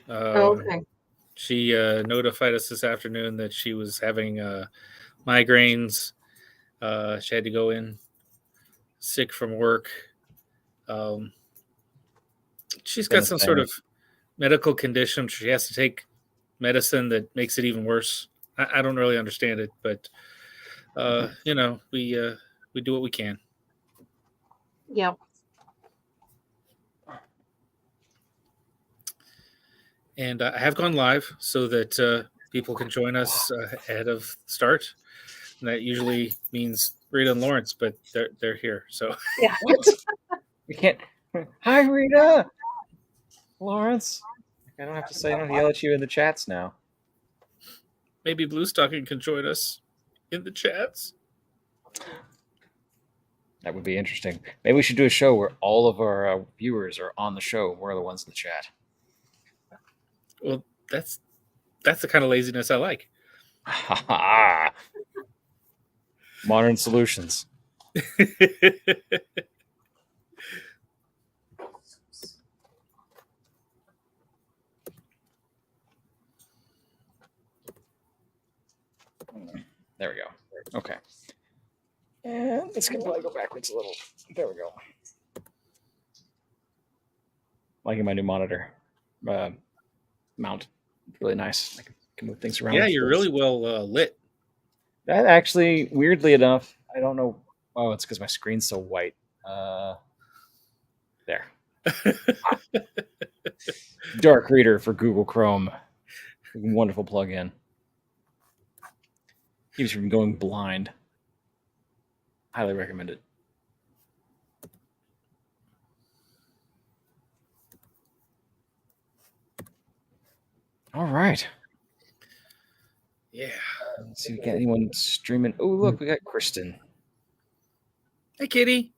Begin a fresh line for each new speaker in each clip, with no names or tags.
Okay.
She notified us this afternoon that she was having migraines. She had to go in sick from work. Um, she's got
Gonna
some
say.
sort of medical condition. She has to take medicine that makes it even worse. I don't really understand it, but we do what we can.
Yep.
And I have gone live so that people can join us ahead of start. And that usually means Rita and Lawrence, but they're here. So
Yeah.
What? We can't. Hi, Rita. Lawrence. I don't have to say. I don't yell at you in the chats now.
maybe Blue Stocking can join us in the chats.
That would be interesting. Maybe we should do a show where all of our viewers are on the show. We're the ones in the chat.
Well, that's the kind of laziness I like.
Modern solutions. There we go. Okay. And this can probably go backwards a little. There we go. Liking my new monitor mount. Really nice. I can move things around.
Yeah,
with
you're
this.
really well lit.
That actually, weirdly enough, I don't know. Oh, it's because my screen's so white. There. Dark Reader for Google Chrome. Wonderful plugin. Keeps you from going blind. Highly recommend it. All right.
Yeah.
Let's see if we got anyone streaming. Oh, look, we got Kristen.
Hey, kitty.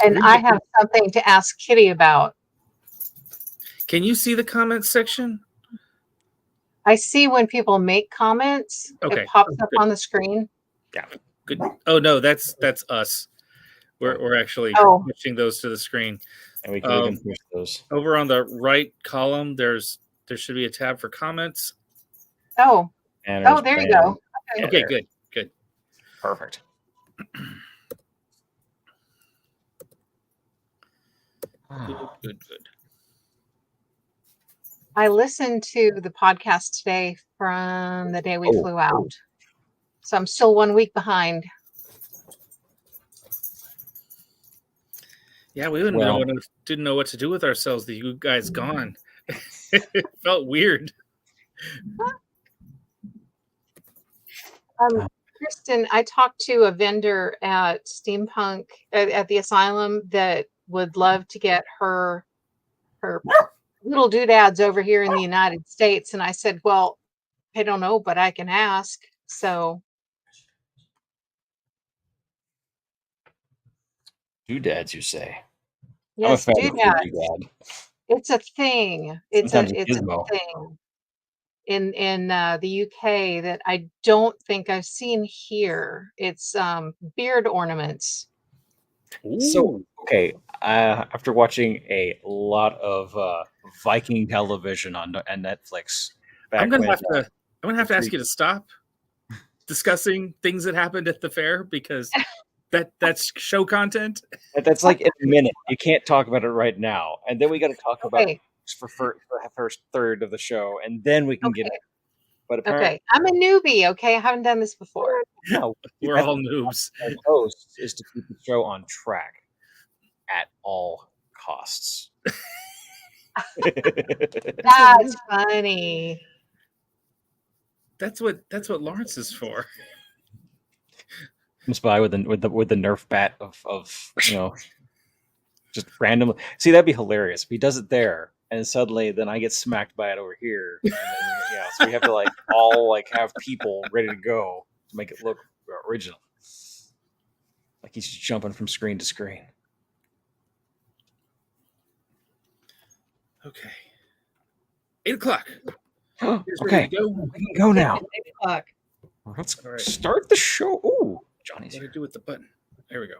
And I have something to ask Kitty about.
Can you see the comments section?
I see when people make comments,
Okay.
it pops up on the screen.
Yeah. Good. Oh no, that's us. We're actually pushing those to the screen.
And we can push those.
Over on the right column, there should be a tab for comments.
Oh. Oh, there you go.
Okay, good. Good.
Perfect.
Good.
I listened to the podcast today from the day we flew out. So I'm still 1 week behind.
Yeah, we didn't know what to do with ourselves. The you guys gone. It felt weird.
Kristen, I talked to a vendor at Steampunk at the Asylum that would love to get her little doodads over here in the United States. And I said, well, I don't know, but I can ask. So.
Doodads, you say?
Yes, doodads. It's a thing. It's a thing in the UK that I don't think I've seen here. It's beard ornaments.
Ooh.
So okay, after watching a lot of Viking television on Netflix,
I'm gonna have to ask you to stop discussing things that happened at the fair because that's show content.
That's like in a minute. You can't talk about it right now, and then we got to talk about it for the first third of the show, and then we can get it. But apparently,
I'm a newbie. Okay, I haven't done this before.
No,
we're all noobs.
Our host is to keep the show on track at all costs.
That's funny.
That's what Lawrence is for.
Comes by with the Nerf bat of just randomly. See, that'd be hilarious if he does it there, and suddenly then I get smacked by it over here. And then, so we have to all have people ready to go to make it look original, like he's jumping from screen to screen.
Okay. 8 o'clock. Here's ready
Okay,
to go.
we can go now.
8 o'clock.
Let's
All right.
start the show. Ooh, Johnny's
What do
here.
I do with the button? There we go.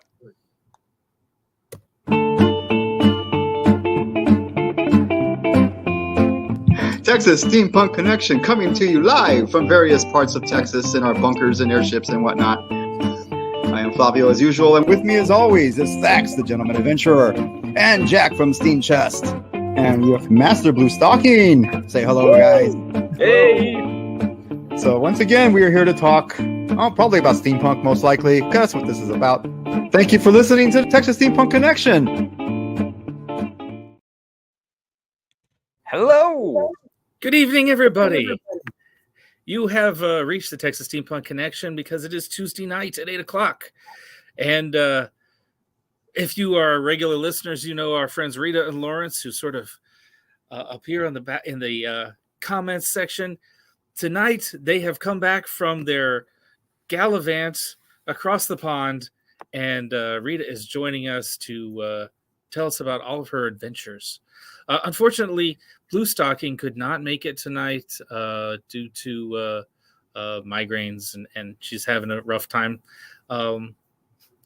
Texas Steampunk Connection coming to you live from various parts of Texas in our bunkers and airships and whatnot. I am Flavio as usual, and with me as always is Thax, the gentleman adventurer, and Jack from Steam Chest. And we have Master Blue Stocking. Say hello, guys.
Hey.
So once again, we are here to talk, probably about steampunk, most likely, because that's what this is about. Thank you for listening to the Texas Steampunk Connection.
Hello.
Good evening, everybody. You have reached the Texas Steampunk Connection because it is Tuesday night at 8 o'clock. And if you are regular listeners, you know our friends Rita and Lawrence, who sort of appear on the back in the comments section. Tonight, they have come back from their gallivant across the pond, and Rita is joining us to tell us about all of her adventures. Unfortunately, Blue Stocking could not make it tonight due to migraines, and she's having a rough time. And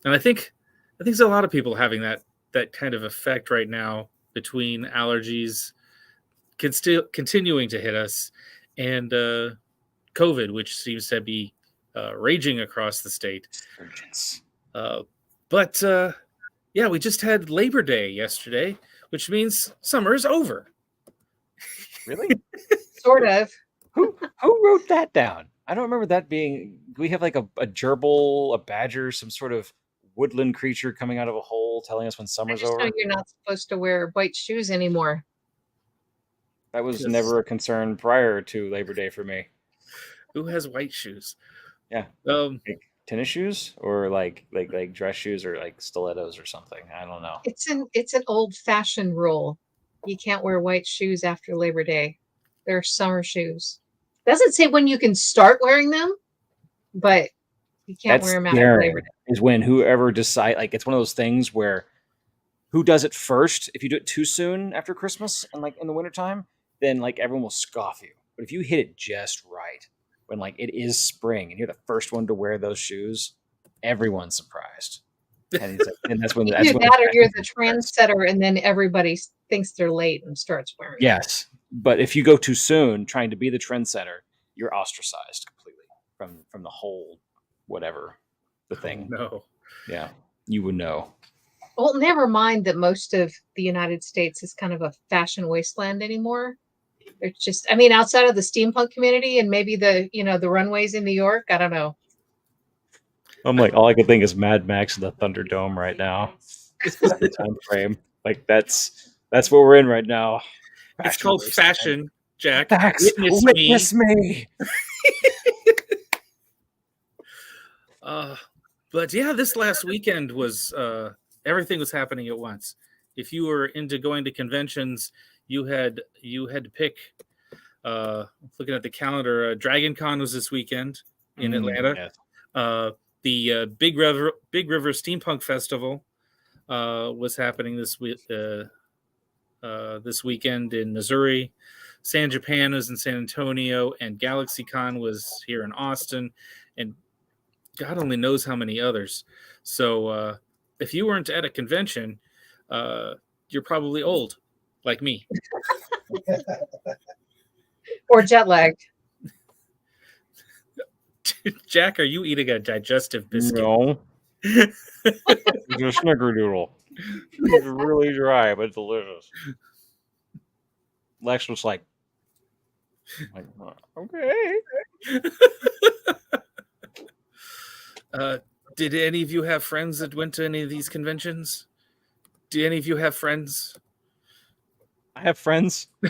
I think there's a lot of people having that kind of effect right now between allergies continuing to hit us and COVID, which seems to be raging across the state. But yeah, we just had Labor Day yesterday, which means summer is over.
Really?
Sort of.
Who wrote that down? I don't remember that being. Do we have like a gerbil, a badger, some sort of woodland creature coming out of a hole telling us when
I
summer's
just know
over?
you're not supposed to wear white shoes anymore.
That was
Yes.
never a concern prior to Labor Day for me.
Who has white shoes?
Yeah. Like tennis shoes or like dress shoes or like stilettos or something. I don't know.
It's an old-fashioned rule. You can't wear white shoes after Labor Day. They're summer shoes. Doesn't say when you can start wearing them, but you can't wear them after Labor Day.
Is when whoever decide, like, it's one of those things where who does it first. If you do it too soon after Christmas and like in the wintertime, then like everyone will scoff you. But if you hit it just right when like it is spring and you're the first one to wear those shoes, everyone's surprised. And, and that's when
Either that or you're the trendsetter, and then everybody thinks they're late and starts wearing.
Yes, but if you go too soon, trying to be the trendsetter, you're ostracized completely from the whole whatever the thing.
No.
Yeah, you would know.
Well, never mind that most of the United States is kind of a fashion wasteland anymore. It's just, I mean, outside of the steampunk community and maybe the runways in New York, I don't know.
I'm like, all I can think is Mad Max and the Thunderdome right now. The time frame, like that's what we're in right now.
It's called fashion, Jack.
Thax, witness me.
But yeah, this last weekend was everything was happening at once. If you were into going to conventions, you had to pick. Looking at the calendar, Dragon Con was this weekend in Atlanta.
Yes.
The Big River Steampunk Festival was happening this weekend in Missouri. San Japan was in San Antonio, and GalaxyCon was here in Austin, and God only knows how many others. So if you weren't at a convention, you're probably old, like me.
Or jet lagged.
Jack, are you eating a digestive biscuit?
No. It's a snickerdoodle. It's really dry, but delicious. Lex was like okay.
Did any of you have friends that went to any of these conventions? Do any of you have friends?
I have friends. I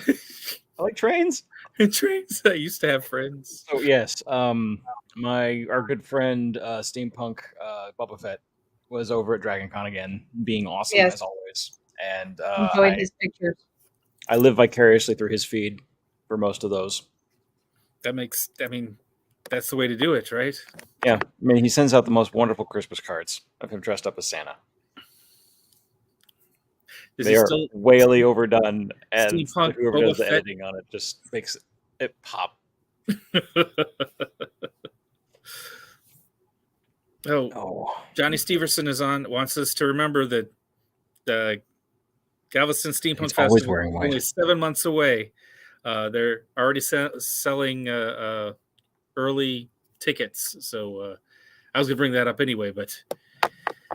like trains.
Trains. I used to have friends.
So yes, our good friend Steampunk Boba Fett was over at Dragon Con again, being awesome as always. And
enjoyed his pictures.
I live vicariously through his feed for most of those.
That's the way to do it, right?
Yeah, I mean, he sends out the most wonderful Christmas cards of him dressed up as Santa. They are whaley overdone, and
Steampunk
whoever
Boba
does the
Fett?
editing on it just makes It pop.
Oh, Johnny Steverson is on. Wants us to remember that the Galveston Steampunk Festival is only 7 months away. They're already selling early tickets. So I was going to bring that up anyway, but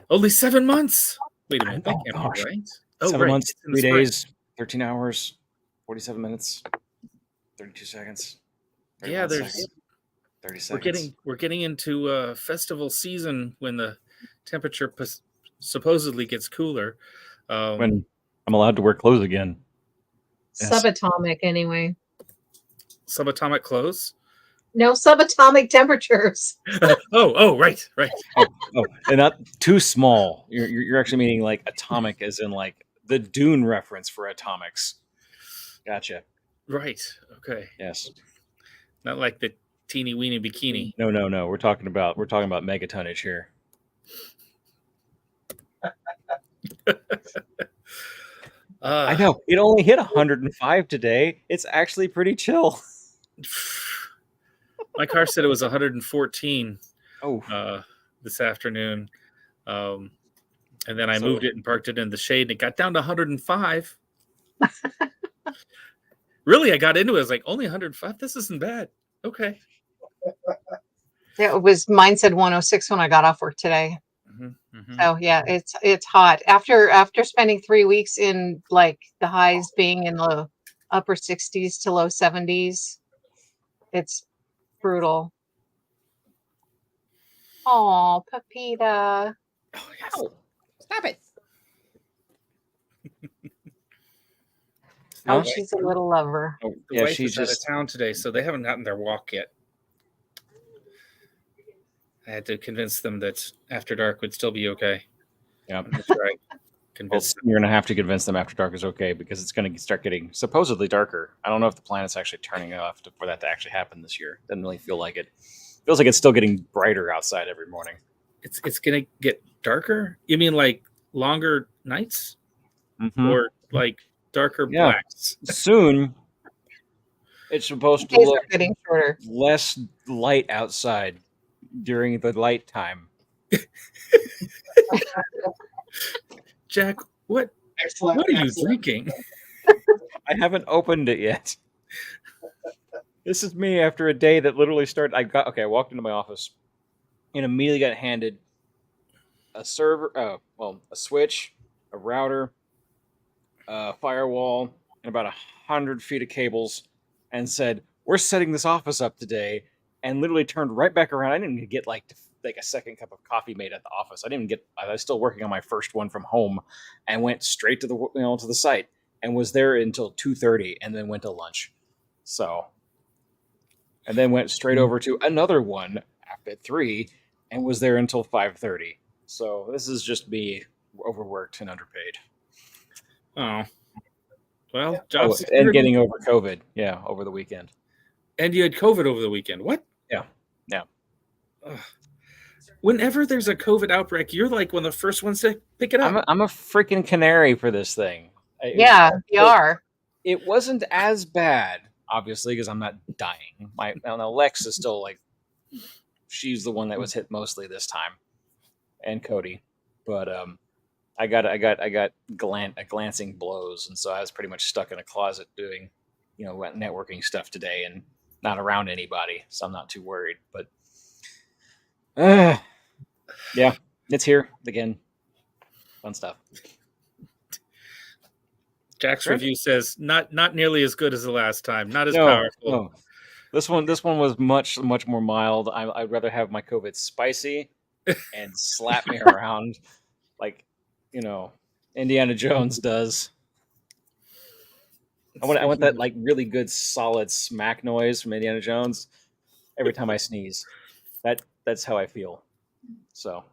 only 7 months. Wait a minute. That can't be right.
7 months, 3 days, 13 hours, 47 minutes, 32 seconds.
Yeah,
seconds, 30 seconds.
We're getting into festival season when the temperature supposedly gets cooler.
When I'm allowed to wear clothes again.
Subatomic, anyway.
Subatomic clothes?
No, subatomic temperatures.
right.
Oh, and not too small. You're actually meaning like atomic, as in like the Dune reference for atomics. Gotcha.
Right. Okay.
Yes.
Not like the teeny weeny bikini.
No. We're talking about megatonnage here. I know it only hit 105 today. It's actually pretty chill.
My car said it was 114.
Oh,
this afternoon, and then I moved it and parked it in the shade, and it got down to 105. Really, I got into it. I was like, only 105. This isn't bad. Okay.
It was. Mine said 106 when I got off work today. So yeah, it's hot. After spending 3 weeks in like the highs being in the upper 60s to low 70s, it's brutal. Oh, Pepita.
Oh, yes.
Ow. Stop it.
Oh, she's a little lover.
oh
The
yeah,
wife
she's
is out of
just
town today, so they haven't gotten their walk yet. I had to convince them that after dark would still be okay.
yeah.
That's right. Convince them.
You're gonna have to convince them after dark is okay because it's gonna start getting supposedly darker. I don't know if the planet's actually turning off for that to actually happen this year. Doesn't really feel like it. Feels like it's still getting brighter outside every morning.
It's gonna get darker. You mean like longer nights,
Mhm.
or like darker
Yeah.
blacks?
Soon, it's supposed to
Days
look
are getting shorter.
less light outside during the light time.
Jack, what
Excellent.
are you drinking?
I haven't opened it yet. This is me after a day that literally started. I walked into my office and immediately got handed a server, a switch, a router, a firewall, and about 100 feet of cables, and said, "We're setting this office up today." And literally turned right back around. I didn't even get like a second cup of coffee made at the office. I was still working on my first one from home, and went straight to the site and was there until 2:30, and then went to lunch. So, and then went straight over to another one after 3, and was there until 5:30. So this is just me overworked and underpaid.
Oh, well,
Oh,
job
and
security.
getting over COVID. Yeah, over the weekend.
And you had COVID over the weekend. What?
Yeah.
Ugh. Whenever there's a COVID outbreak, you're like one of the first ones to pick it up.
I'm a freaking canary for this thing.
Yeah, you are.
It wasn't as bad, obviously, because I'm not dying. Lex is still like, she's the one that was hit mostly this time, and Cody. But I got glancing blows, and so I was pretty much stuck in a closet doing, networking stuff today, and not around anybody, so I'm not too worried. But yeah, it's here again. Fun stuff.
Jack's
Sure.
review says not nearly as good as the last time. Not as
No,
powerful.
no. This one was much more mild. I'd rather have my COVID spicy and slap me around like Indiana Jones does. I want that like really good solid smack noise from Indiana Jones every time I sneeze. That's how I feel. So,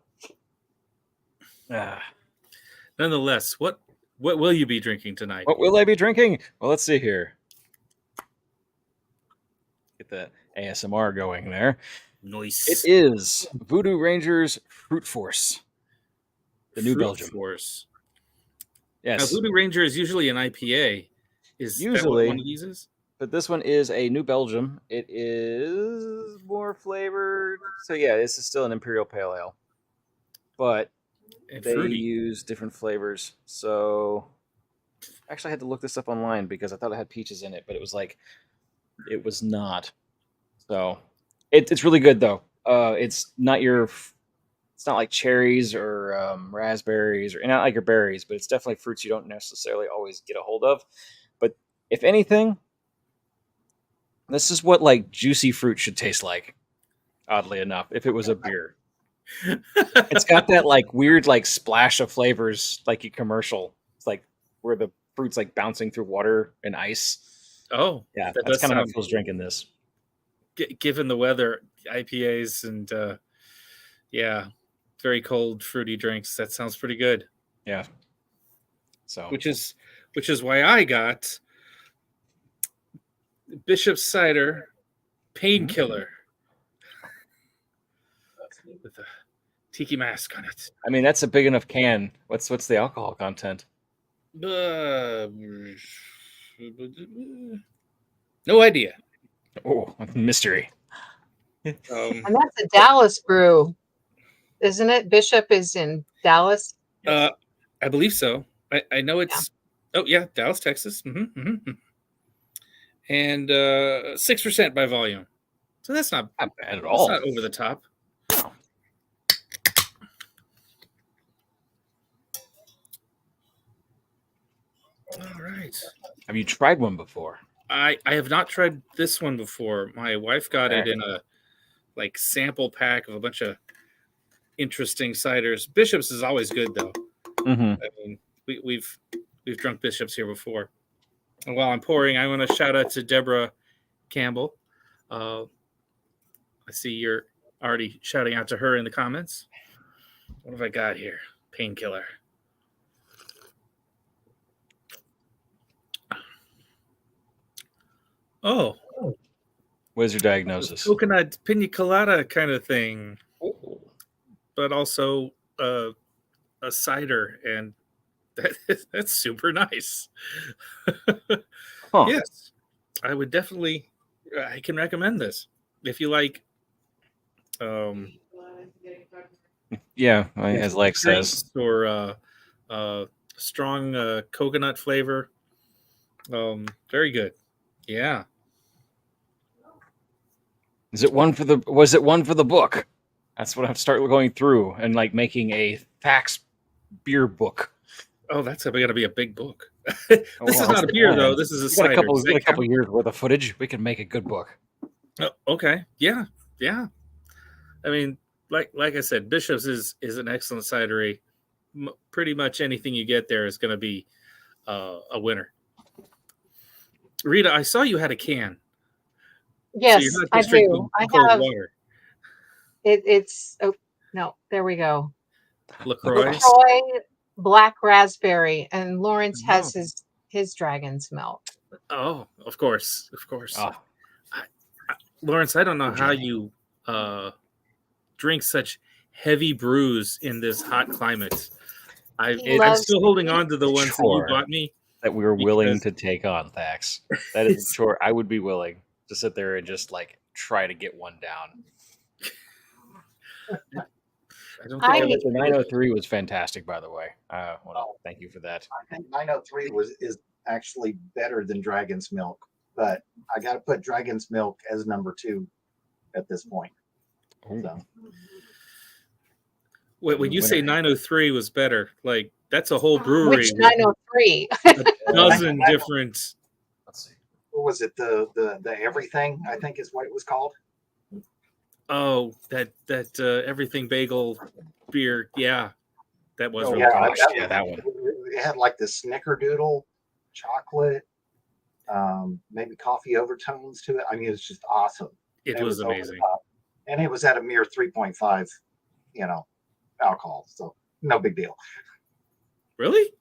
Nonetheless, what will you be drinking tonight?
what will I be drinking? Well, let's see here. Get the ASMR going there.
Nice.
It is Voodoo Rangers Fruit Force, the New
Fruit
Belgium.
Force.
Yes.
Now, Voodoo Ranger is usually an IPA. Is that what
Usually.
one of these is?
But this one is a New Belgium. It is more flavored. So yeah, this is still an Imperial Pale Ale. But
And
they
fruity.
use different flavors. So actually I had to look this up online because I thought it had peaches in it, but it was not. So it's really good though. It's not like cherries or raspberries or not like your berries, but it's definitely fruits you don't necessarily always get a hold of. But if anything, this is what like juicy fruit should taste like. Oddly enough, if it was a beer, it's got that like weird like splash of flavors like a commercial. It's like where the fruit's like bouncing through water and ice.
Oh,
Yeah,
that
that's
does
kind of how it
sound.
feels drinking this.
Given the weather, IPAs and yeah, very cold fruity drinks. That sounds pretty good.
Yeah. So
Which is why I got Bishop Cider Painkiller with a tiki mask on it.
I mean, that's a big enough can. What's the alcohol content?
No idea.
Oh, mystery.
And that's a Dallas brew, isn't it? Bishop is in Dallas.
I believe so. I know it's. Yeah. Oh yeah, Dallas, Texas. And 6% by volume. So that's not
Not bad at
That's
all.
not over the top. All right.
Have you tried one before?
I have not tried this one before. My wife got it in a like sample pack of a bunch of interesting ciders. Bishop's is always good though.
Mm-hmm.
I mean, we've drunk Bishop's here before. And while I'm pouring, I want to shout out to Deborah Campbell. I see you're already shouting out to her in the comments. What have I got here? Painkiller. Oh,
What is your diagnosis?
coconut pina colada kind of thing, but also a cider, and that's super nice.
Huh.
Yes, I would definitely. I can recommend this if you like.
Yeah, as Lex says.
Drinks or strong coconut flavor. Very good. Yeah.
Was it one for the book? That's what I've started going through and like making a Thax beer book.
Oh, that's going to be a big book. This is not a beer though. This is a cider.
We got a couple years worth of footage. We can make a good book.
Oh, okay. Yeah. Yeah. I mean, like I said, Bishop's is an excellent cidery. Pretty much anything you get there is going to be a winner. Rita, I saw you had a can.
Yes,
so
I do. I have.
Water.
It's oh no, there we go.
LaCroix
black raspberry, and Lawrence has his dragon's milk.
Oh, of course.
Oh.
Lawrence, I don't know how you drink such heavy brews in this hot climate. I'm still holding on to the ones that you bought me.
That we were willing to take on, Thax. That is a chore I would be willing to sit there and just like try to get one down.
I don't think
the 903 was fantastic, by the way. Thank you for that.
I think 903 is actually better than Dragon's Milk, but I got to put Dragon's Milk as number 2 at this point. So.
Wait, when you say 903 was better, like that's a whole brewery.
Which 903?
A dozen different.
Let's see. What was it? The Everything, I think is what it was called.
Oh, that everything bagel beer. Yeah, that was.
That one.
It had like the snickerdoodle chocolate, maybe coffee overtones to it. I mean, it's just awesome.
It was amazing.
And it was at a mere 3.5, alcohol. So no big deal.
Really?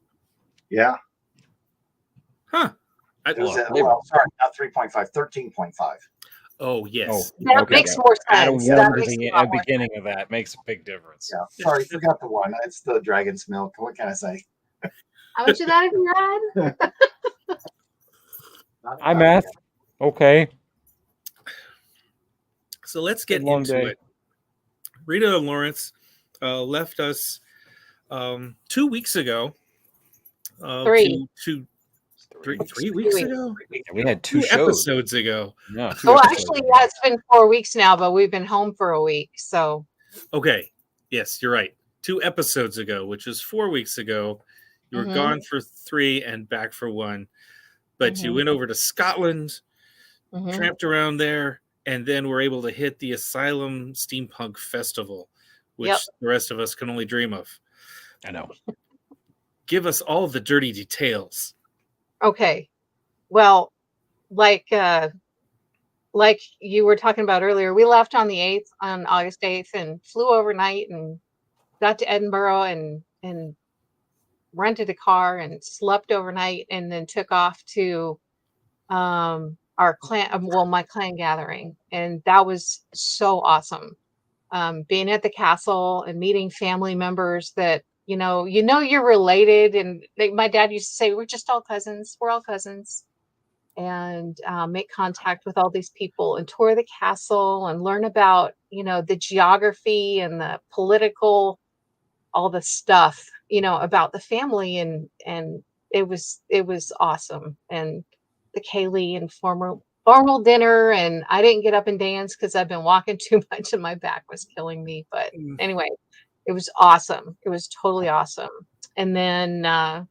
Yeah.
Huh.
Sorry, not 3.5, 13.5.
Oh, yes.
That makes more sense.
At the beginning of that makes a big difference.
Yeah. Sorry, forgot the one. It's the Dragon's Milk. What can I say?
How much of that have you had?
Hi, Math. Okay.
So let's get
Long
into
day.
it. Rita and Lawrence left us 2 weeks ago.
Three.
Three
2
weeks
weeks.
ago?
Yeah, we had two
2
shows.
episodes ago.
No, two
Well,
episodes
actually,
ago.
yeah, it's been 4 weeks now, but we've been home for a week. So,
Okay. Yes, you're right. 2 episodes ago, which is 4 weeks ago. You were
Mhm.
gone for 3 and back for 1. But you
Mhm.
went over to Scotland,
Mhm.
tramped around there, and then were able to hit the Asylum Steampunk Festival, which
Yep.
the rest of us can only dream of.
I know.
Give us all the dirty details.
Okay. Well, like you were talking about earlier, we left on the 8th, on August 8th, and flew overnight and got to Edinburgh and rented a car and slept overnight, and then took off to our clan, my clan gathering, and that was so awesome. Being at the castle and meeting family members that you're related, and my dad used to say, we're just all cousins, we're all cousins. And make contact with all these people and tour the castle and learn about the geography and the political, all the stuff about the family, and it was awesome. And the Kaylee and formal dinner, and I didn't get up and dance because I've been walking too much and my back was killing me. But anyway, it was awesome. It was totally awesome. And then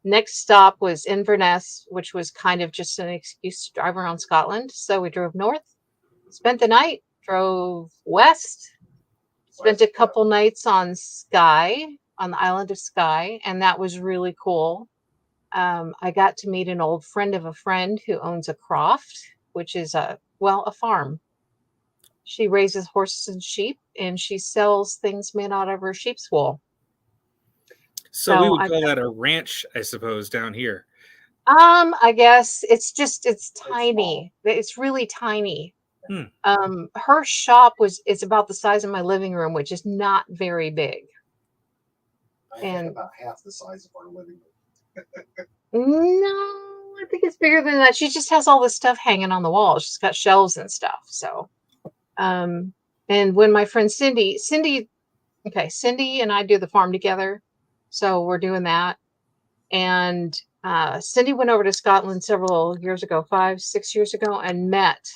next stop was Inverness, which was kind of just an excuse to drive around Scotland. So we drove north, spent the night, drove west, spent a couple nights on on the island of Skye, and that was really cool. I got to meet an old friend of a friend who owns a croft, which is a farm. She raises horses and sheep, and she sells things made out of her sheep's wool.
So we
So
would call that a ranch, I suppose, down here.
I guess it's tiny. It's really tiny. Her shop is about the size of my living room, which is not very big.
I think
And
about half the size of our living room.
no, I think it's bigger than that. She just has all this stuff hanging on the wall. She's got shelves and stuff. So, and when my friend Cindy and I do the farm together. So we're doing that. And Cindy went over to Scotland several years ago, 5, 6 years ago, and met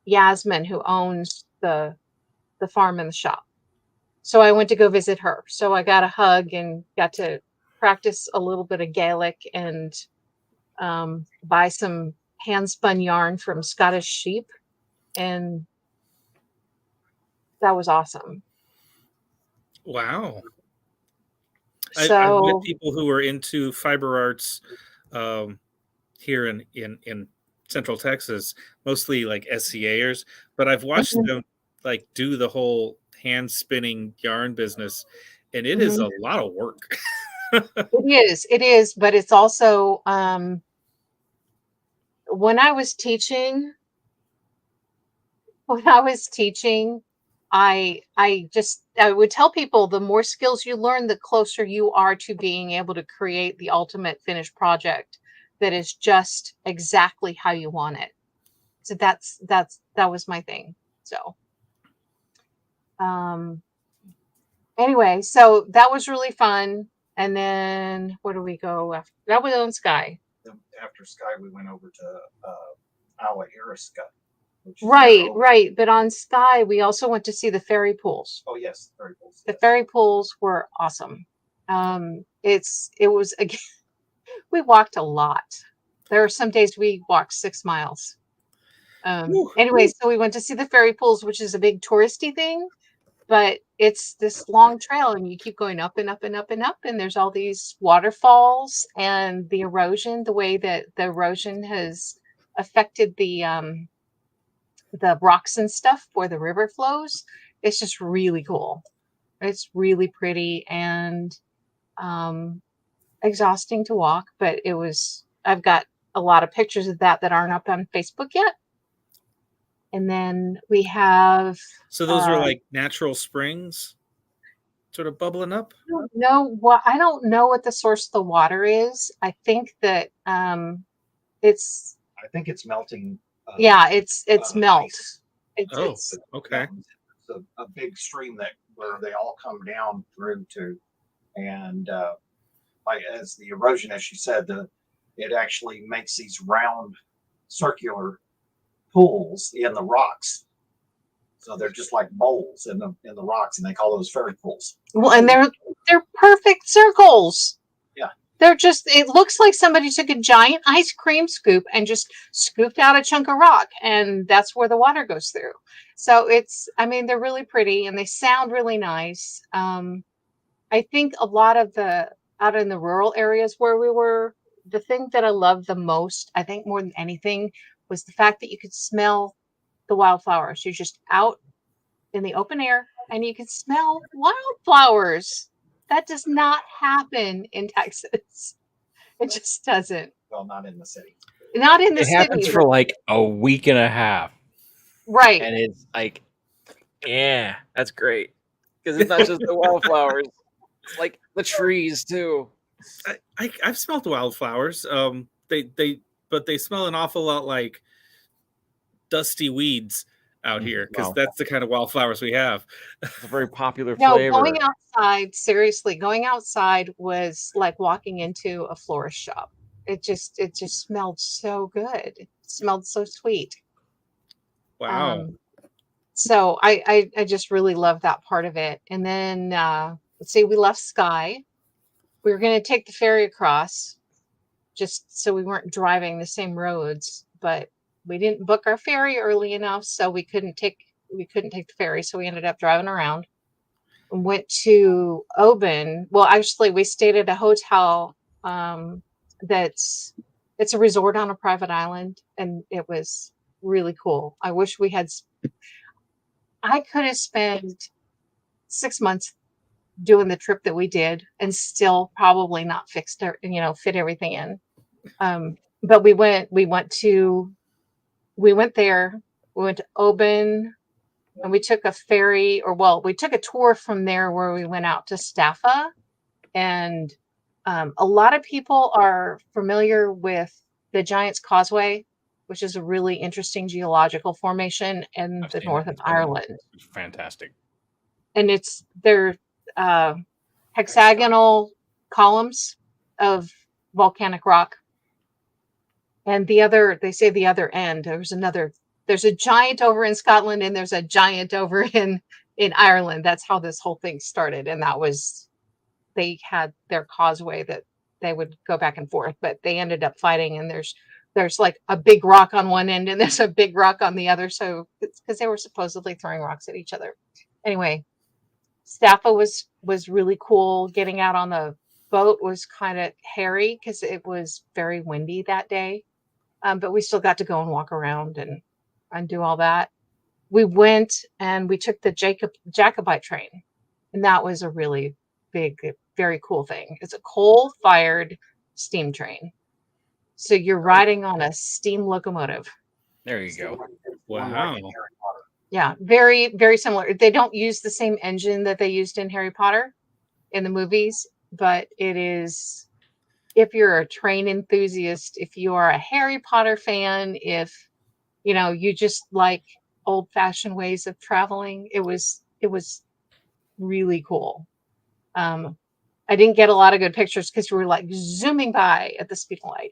Yasmin, who owns the farm and the shop. So I went to go visit her. So I got a hug and got to practice a little bit of Gaelic and buy some hand spun yarn from Scottish sheep. And that was awesome.
Wow. I've
So
met people who are into fiber arts here in Central Texas, mostly like SCAers, but I've watched them like do the whole hand spinning yarn business, and it is a lot of work.
it is, but it's also when I was teaching, I would tell people the more skills you learn, the closer you are to being able to create the ultimate finished project that is just exactly how you want it. So that was my thing. So anyway, so that was really fun. And then where do we go after? That was on Skye.
After Skye, we went over to Alahaska.
Right. But on Skye, we also went to see the fairy pools.
Oh yes, fairy pools.
The fairy pools were awesome. It was again, we walked a lot. There are some days we walked 6 miles. Anyway, so we went to see the fairy pools, which is a big touristy thing, but it's this long trail and you keep going up and up and up and up, and there's all these waterfalls, and the way that the erosion has affected the rocks and stuff where the river flows. It's just really cool. It's really pretty and exhausting to walk, but I've got a lot of pictures of that aren't up on Facebook yet. And then we have
So those are like natural springs sort of bubbling up?
I don't know what the source of the water is. I think that it's
I I think it's melting.
Yeah, it's melt.
Ice.
It's
Okay.
It's a big stream where they all come down through to, and like as the erosion, as you said, it actually makes these round, circular pools in the rocks. So they're just like bowls in the rocks, and they call those fairy pools.
well, and they're perfect circles.
Yeah.
They're just, it looks like somebody took a giant ice cream scoop and just scooped out a chunk of rock, and that's where the water goes through. So I mean, they're really pretty and they sound really nice. I think a lot of out in the rural areas where we were, the thing that I loved the most, I think more than anything, was the fact that you could smell the wildflowers. You're just out in the open air and you can smell wildflowers. That does not happen in Texas. It just doesn't.
Well, not in the city.
Not in the
It happens
city.
for like a week and a half,
Right.
and it's like, yeah, that's great because it's not just the wildflowers; it's like the trees too.
I've smelled wildflowers. But they smell an awful lot like dusty weeds out here because
Wow.
that's the kind of wildflowers we have.
It's a very popular
No,
flavor.
going outside, seriously, going outside was like walking into a florist shop. It just smelled so good. It smelled so sweet.
Wow.
So I just really love that part of it. And then let's see, we left Sky. We were going to take the ferry across just so we weren't driving the same roads, but we didn't book our ferry early enough, so we couldn't take the ferry. So we ended up driving around and went to Oban. Well, actually, we stayed at a hotel it's a resort on a private island, and it was really cool. I wish I could have spent 6 months doing the trip that we did and still probably not fit everything in. But we went there, we went to Oban, and we took a ferry, we took a tour from there where we went out to Staffa. And a lot of people are familiar with the Giant's Causeway, which is a really interesting geological formation in
I've
the
seen
north
that.
of Ireland.
It's fantastic.
And they're hexagonal columns of volcanic rock. And they say the other end, there's a giant over in Scotland and there's a giant over in Ireland. That's how this whole thing started. And they had their causeway that they would go back and forth, but they ended up fighting, and there's like a big rock on one end and there's a big rock on the other. So it's because they were supposedly throwing rocks at each other. Anyway, Staffa was really cool. Getting out on the boat was kind of hairy because it was very windy that day. But we still got to go and walk around and do all that. We went and we took the Jacobite train, and that was a really big, very cool thing. It's a coal-fired steam train. So you're riding on a steam locomotive.
There you go.
Wow.
Yeah, very, very similar. They don't use the same engine that they used in Harry Potter in the movies, but it is, if you're a train enthusiast, if you are a Harry Potter fan, if you just like old-fashioned ways of traveling, it was really cool. I didn't get a lot of good pictures because we were like zooming by at the speed of light.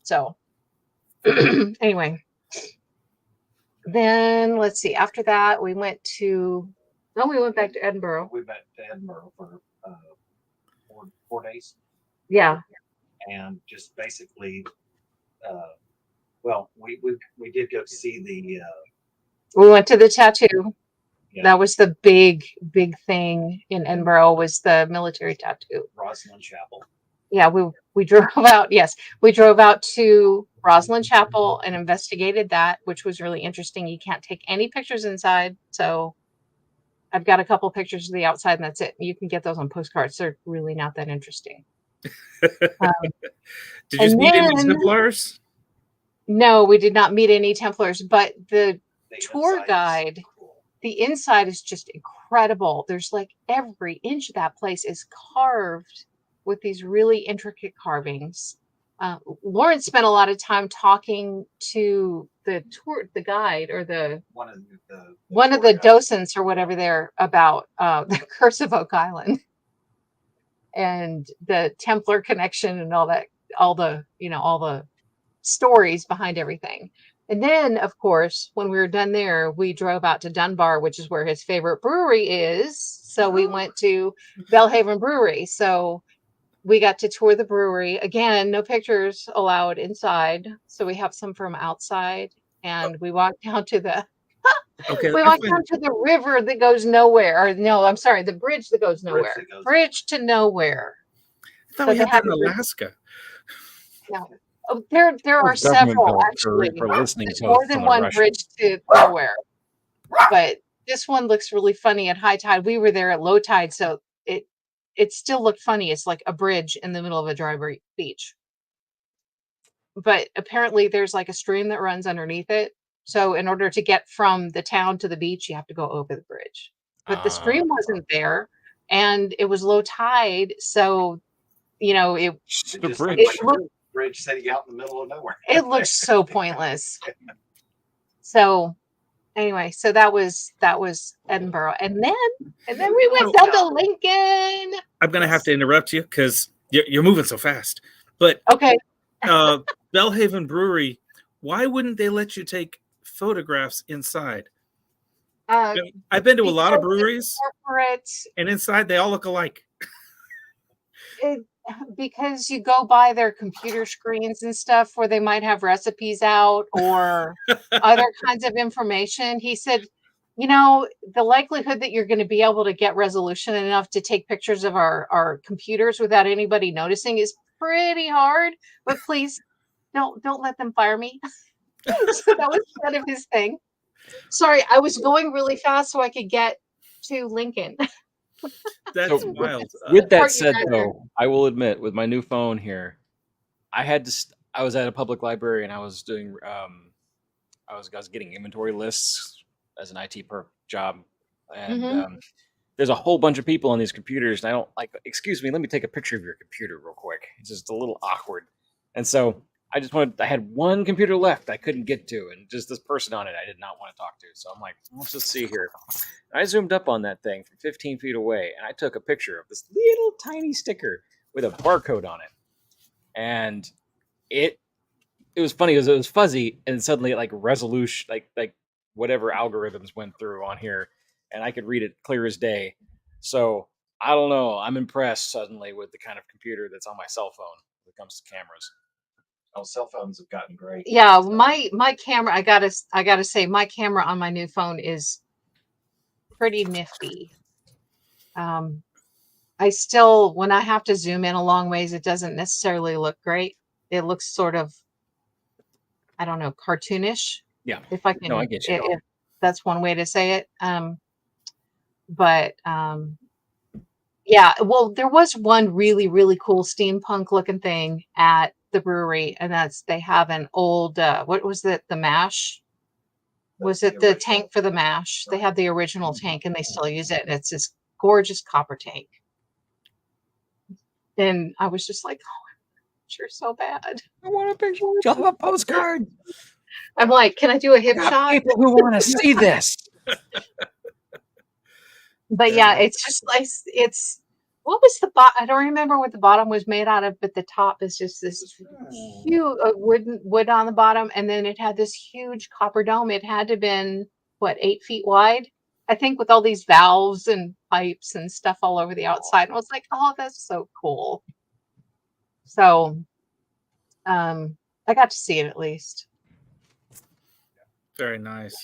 So anyway, then let's see. After that, we went back to Edinburgh.
We went to Edinburgh for 4 days.
Yeah.
And just basically, we did go see
We went to the tattoo.
Yeah.
That was the big thing in Edinburgh, was the military tattoo.
Rosslyn Chapel.
Yeah, we drove out. Yes, we drove out to Rosslyn Chapel and investigated that, which was really interesting. You can't take any pictures inside, so I've got a couple pictures of the outside, and that's it. You can get those on postcards. They're really not that interesting.
Did you meet any Templars?
No, we did not meet any Templars, but the tour
inside
guide,
is cool.
the inside is just incredible. There's like every inch of that place is carved with these really intricate carvings. Lawrence spent a lot of time talking to the guide, or
One of the
one of the docents or whatever there about the Curse of Oak Island and the Templar connection and all that, all the stories behind everything. And then, of course, when we were done there, we drove out to Dunbar, which is where his favorite brewery is. So we went to Bellhaven Brewery. So we got to tour the brewery. Again, no pictures allowed inside. So we have some from outside. And we walked down to the
Okay,
we walked down to the river that goes nowhere. Or no, I'm sorry, the bridge that goes nowhere. Bridge to nowhere.
I thought
So
we
they
had
have
that in
a bridge-
Alaska.
No. Oh, there are
Government
several
bill
actually.
for listening
There's
to
more
us
than
from the
one
Russians.
bridge to nowhere. But this one looks really funny at high tide. We were there at low tide, so it still looked funny. It's like a bridge in the middle of a dry beach. But apparently there's like a stream that runs underneath it. So in order to get from the town to the beach, you have to go over the bridge. But the stream wasn't there, and it was low tide, so it
Just
It
a
just
bridge.
looked like a bridge sitting out in the middle of nowhere.
it looks so pointless. So anyway, so that was Edinburgh, and then we went down to Lincoln.
I'm going to have to interrupt you because you're moving so fast. But
Okay,
Bellhaven Brewery, why wouldn't they let you take photographs inside? I've been to a lot of breweries,
corporate.
and inside they all look alike.
Because you go by their computer screens and stuff where they might have recipes out or other kinds of information. He said, the likelihood that you're going to be able to get resolution enough to take pictures of our computers without anybody noticing is pretty hard. But please don't let them fire me. So that was kind of his thing. Sorry, I was going really fast so I could get to Lincoln.
That's wild.
With that
Part you
said,
guys
though, I will admit, with my new phone here, I was at a public library and I was doing, I was getting inventory lists as an IT job, and there's a whole bunch of people on these computers, and I don't like. Excuse me, let me take a picture of your computer real quick. It's just a little awkward, and so I had one computer left I couldn't get to, and just this person on it I did not want to talk to. So I'm like, let's just see here. And I zoomed up on that thing from 15 feet away, and I took a picture of this little tiny sticker with a barcode on it. And it was funny because it was fuzzy, and suddenly like resolution, like whatever algorithms went through on here, and I could read it clear as day. So I don't know. I'm impressed suddenly with the kind of computer that's on my cell phone when it comes to cameras.
Oh, cell phones have gotten great.
Yeah, my camera, I gotta say, my camera on my new phone is pretty nifty. I still, when I have to zoom in a long ways, it doesn't necessarily look great. It looks sort of, I don't know, cartoonish.
Yeah.
If I can,
No, I get you.
if that's one way to say it. But yeah, well, there was one really, really cool steampunk looking thing at the brewery, and they have an old, what was it, the mash? Was it the tank for the mash? They have the original tank and they still use it, and it's this gorgeous copper tank. And I was just like, oh, you're so bad.
I want a picture. Y'all have a postcard.
I'm like, can I do a hip
Got
shot?
people who want to see this.
But yeah, it's just like, what was the bottom? I don't remember what the bottom was made out of, but the top is just this huge wood on the bottom, and then it had this huge copper dome. It had to have been 8 feet wide, I think, with all these valves and pipes and stuff all over the outside. And I was like, oh, that's so cool. So, I got to see it at least.
Very nice.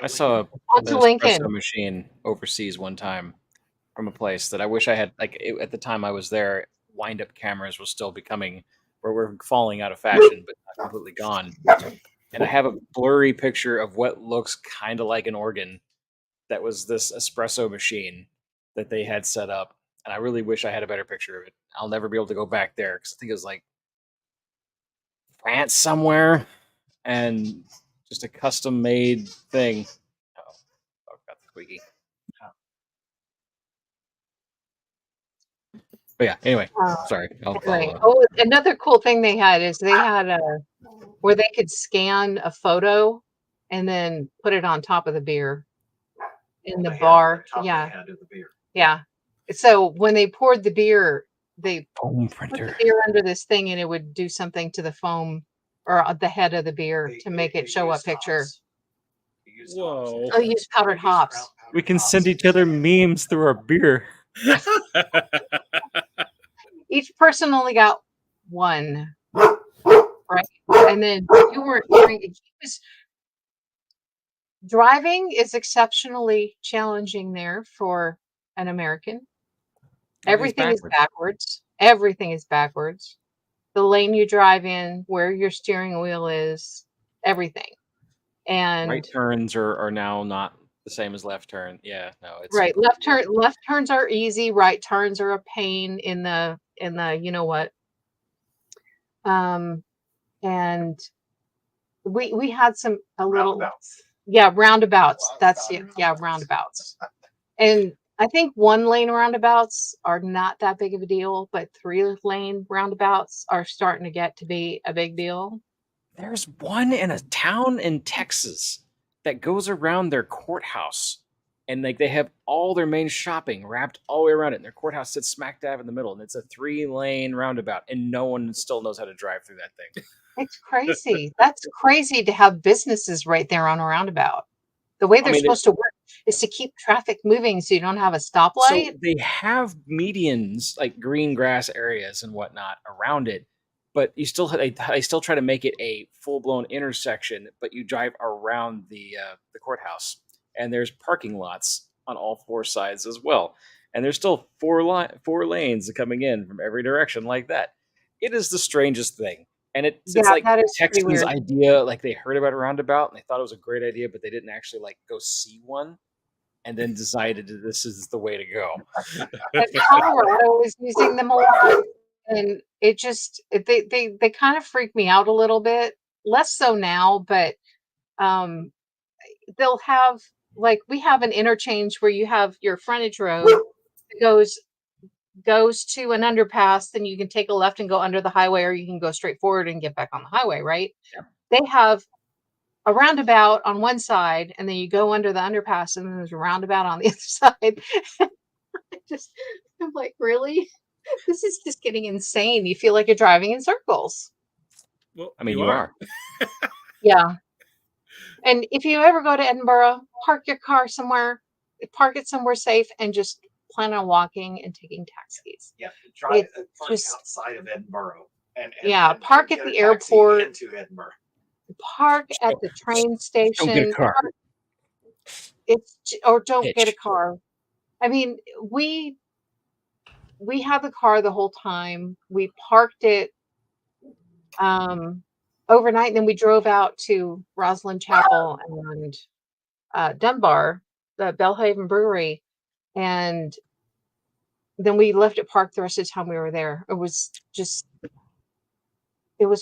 I saw an espresso machine overseas one time from a place that I wish I had. At the time I was there, wind-up cameras were still becoming, or were falling out of fashion, but not completely gone. And I have a blurry picture of what looks kind of like an organ that was this espresso machine that they had set up. And I really wish I had a better picture of it. I'll never be able to go back there because I think it was like France somewhere, and just a custom-made thing. Oh, got the squeaky. But yeah, anyway,
Uh,
sorry.
anyway, another cool thing they had is they had a where they could scan a photo and then put it on top of the beer in the bar. Yeah,
Head of the beer.
yeah. So when they poured the beer, they
foam
put the
printer.
beer under this thing, and it would do something to the foam or the head of the beer to make it show a picture.
Whoa.
Oh, use powdered hops.
We can send each other memes through our beer.
Each person only got one, right? And then you weren't drinking. Driving is exceptionally challenging there for an American. Everything is backwards. Everything is backwards. The lane you drive in, where your steering wheel is, everything. And
Right turns are now not the same as left turn. Yeah, no, it's
right. Left turns are easy. Right turns are a pain in the you know what. And we had a little
Roundabouts.
Yeah, roundabouts. That's it. Yeah, roundabouts. And I think 1-lane roundabouts are not that big of a deal, but 3-lane roundabouts are starting to get to be a big deal.
There's one in a town in Texas that goes around their courthouse, and like they have all their main shopping wrapped all the way around it. And their courthouse sits smack dab in the middle, and it's a 3-lane roundabout, and no one still knows how to drive through that thing.
It's crazy. That's crazy to have businesses right there on a roundabout. The way they're supposed to work is to keep traffic moving so you don't have a stoplight.
So they have medians, like green grass areas and whatnot around it, but you still they still try to make it a full-blown intersection, but you drive around the courthouse, and there's parking lots on all 4 sides as well, and there's still 4 lanes coming in from every direction like that. It is the strangest thing. And it's like Texans' idea, like they heard about a roundabout and they thought it was a great idea, but they didn't actually like go see one, and then decided that this is the way to go.
But Colorado is using them a lot, and it just they kind of freak me out a little bit. Less so now, but they'll have, like, we have an interchange where you have your frontage road that goes to an underpass, then you can take a left and go under the highway, or you can go straight forward and get back on the highway, right?
Yeah.
They have a roundabout on one side, and then you go under the underpass, and then there's a roundabout on the other side. I'm like, really? This is just getting insane. You feel like you're driving in circles.
Well,
I mean, you are.
Yeah. And if you ever go to Edinburgh, park your car somewhere, park it somewhere safe, and just plan on walking and taking taxis.
Yeah, try park outside of Edinburgh. And
park at the airport.
Into Edinburgh.
Park at the train station.
Don't get a car.
Don't get a car. I mean, we had the car the whole time. We parked it overnight, and then we drove out to Roslyn Chapel and Dunbar, the Belhaven Brewery, and then we left it parked the rest of the time we were there. It was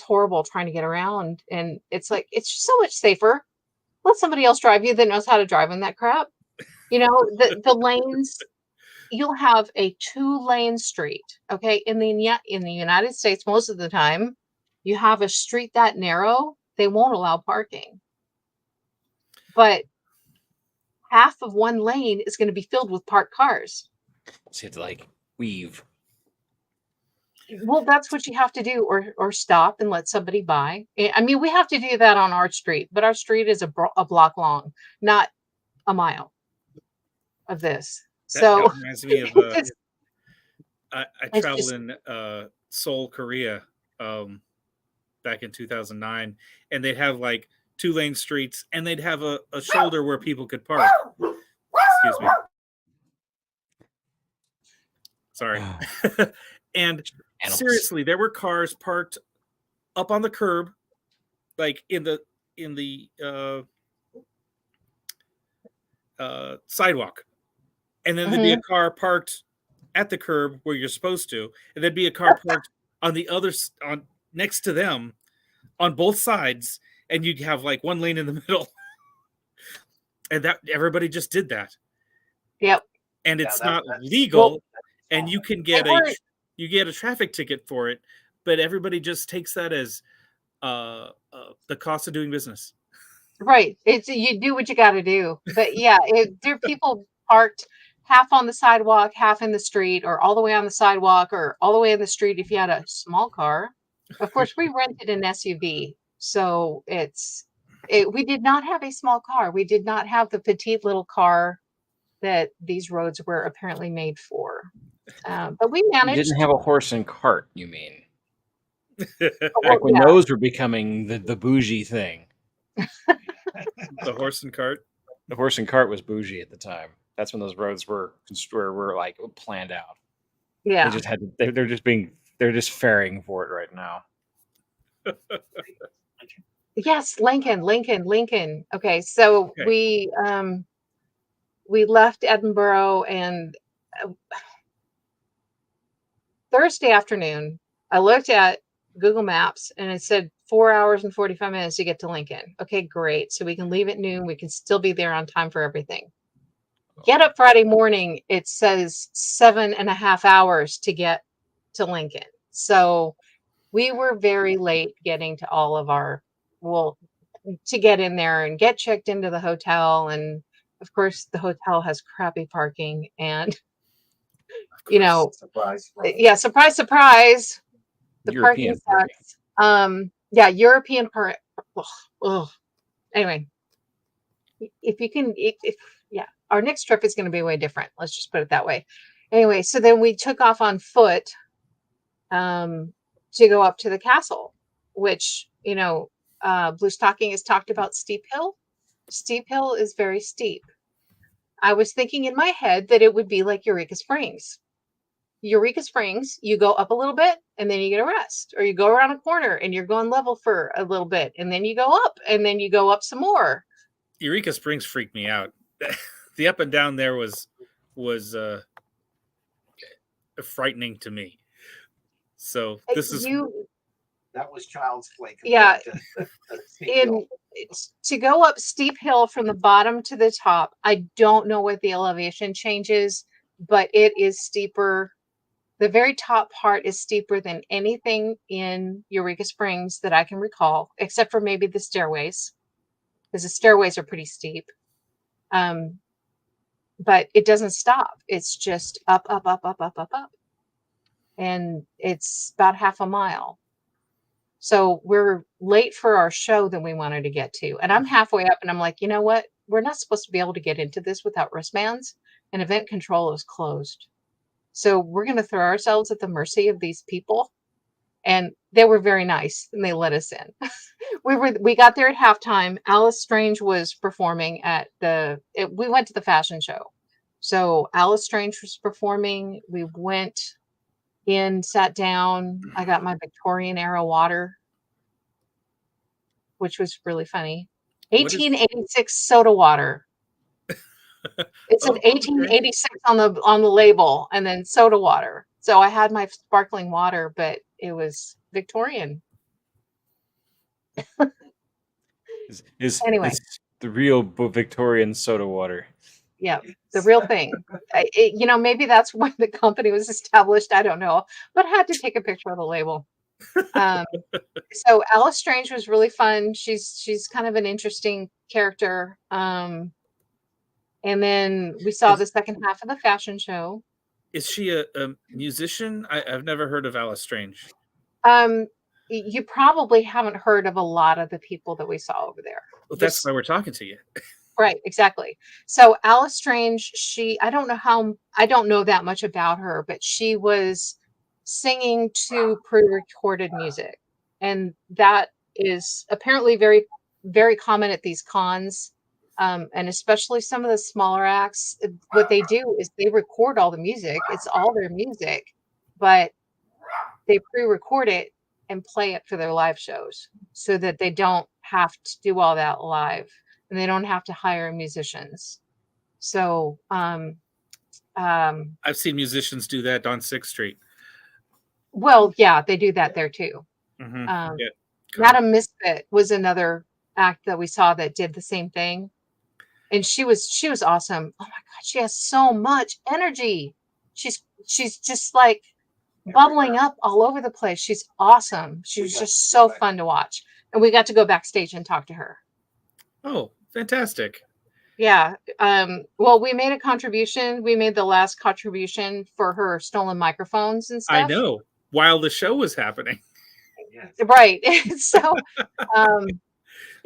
horrible trying to get around, and it's like, it's just so much safer. Let somebody else drive you that knows how to drive in that crap. You know, the lanes. You'll have a 2-lane street. Okay, in the United States, most of the time, you have a street that narrow, they won't allow parking. But half of 1 lane is going to be filled with parked cars.
So you have to like weave.
Well, that's what you have to do, or stop and let somebody by. I mean, we have to do that on our street, but our street is a block long, not a mile of this.
That reminds me of I traveled in Seoul, Korea, back in 2009, and they'd have like 2-lane streets, and they'd have a shoulder where people could park. Excuse me. Sorry. And seriously, there were cars parked up on the curb, like in the sidewalk, and then there'd be a car parked at the curb where you're supposed to, and there'd be a car parked on the other on next to them on both sides, and you'd have like 1 lane in the middle, and that everybody just did that.
Yep.
And it's not legal, and you can get you get a traffic ticket for it, but everybody just takes that as the cost of doing business.
Right. It's you do what you got to do. But yeah, there are people parked half on the sidewalk, half in the street, or all the way on the sidewalk, or all the way in the street if you had a small car. Of course, we rented an SUV, so we did not have a small car. We did not have the petite little car that these roads were apparently made for. But we
You
managed.
didn't have a horse and cart, you mean?
Well,
Back when
yeah.
those were becoming the bougie thing.
The horse and cart.
The horse and cart was bougie at the time. That's when those roads were like planned out.
Yeah.
They just had to, they're just faring for it right now.
Yes, Lincoln. Okay, so
Okay.
we left Edinburgh, and Thursday afternoon, I looked at Google Maps and it said 4 hours and 45 minutes to get to Lincoln. Okay, great. So we can leave at noon. We can still be there on time for everything. Get up Friday morning, it says 7.5 hours to get to Lincoln. So we were very late getting to all of our, to get in there and get checked into the hotel. And of course, the hotel has crappy parking, and
Surprise.
yeah, surprise, surprise. The
European
parking sucks. Yeah, European part. Anyway, if you can, yeah, our next trip is going to be way different. Let's just put it that way. Anyway, so then we took off on foot to go up to the castle, which, Blue Stocking has talked about Steep Hill. Steep Hill is very steep. I was thinking in my head that it would be like Eureka Springs. Eureka Springs, you go up a little bit and then you get a rest, or you go around a corner and you're going level for a little bit and then you go up and then you go up some more.
Eureka Springs freaked me out. The up and down there was frightening to me. So this is
that was child's play.
Yeah. To go up Steep Hill from the bottom to the top, I don't know what the elevation changes, but it is steeper. The very top part is steeper than anything in Eureka Springs that I can recall, except for maybe the stairways, because the stairways are pretty steep. But it doesn't stop. It's just up, up, up, up, up, up, up. And it's about half a mile. So we're late for our show that we wanted to get to. And I'm halfway up and I'm like, you know what? We're not supposed to be able to get into this without wristbands, and event control is closed. So we're going to throw ourselves at the mercy of these people. And they were very nice and they let us in. We got there at halftime. Alice Strange was performing we went to the fashion show. So Alice Strange was performing. We went in, sat down. I got my Victorian era water, which was really funny. 1886 soda water. It said 1886 on the label, and then soda water. So I had my sparkling water, but it was Victorian. Anyway,
it's the real Victorian soda water.
Yeah, the real thing. Maybe that's when the company was established. I don't know, but I had to take a picture of the label. So Alice Strange was really fun. She's kind of an interesting character. And then we saw the second half of the fashion show.
Is she a musician? I've never heard of Alice Strange.
You probably haven't heard of a lot of the people that we saw over there.
Well, that's why we're talking to you.
Right, exactly. So Alice Strange, I don't know that much about her, but she was singing to pre-recorded music. And that is apparently very, very common at these cons. And especially some of the smaller acts, what they do is they record all the music. It's all their music, but they pre-record it and play it for their live shows so that they don't have to do all that live and they don't have to hire musicians. So
I've seen musicians do that on 6th Street.
Well, yeah, they do that there too.
Mm-hmm.
Madam Misfit was another act that we saw that did the same thing. And she was awesome. Oh my God, she has so much energy. She's just like bubbling up all over the place. She's awesome. She was just so fun to watch. And we got to go backstage and talk to her.
Oh, fantastic.
Yeah. Well, we made a contribution. We made the last contribution for her stolen microphones and stuff.
I know. While the show was happening.
Right. So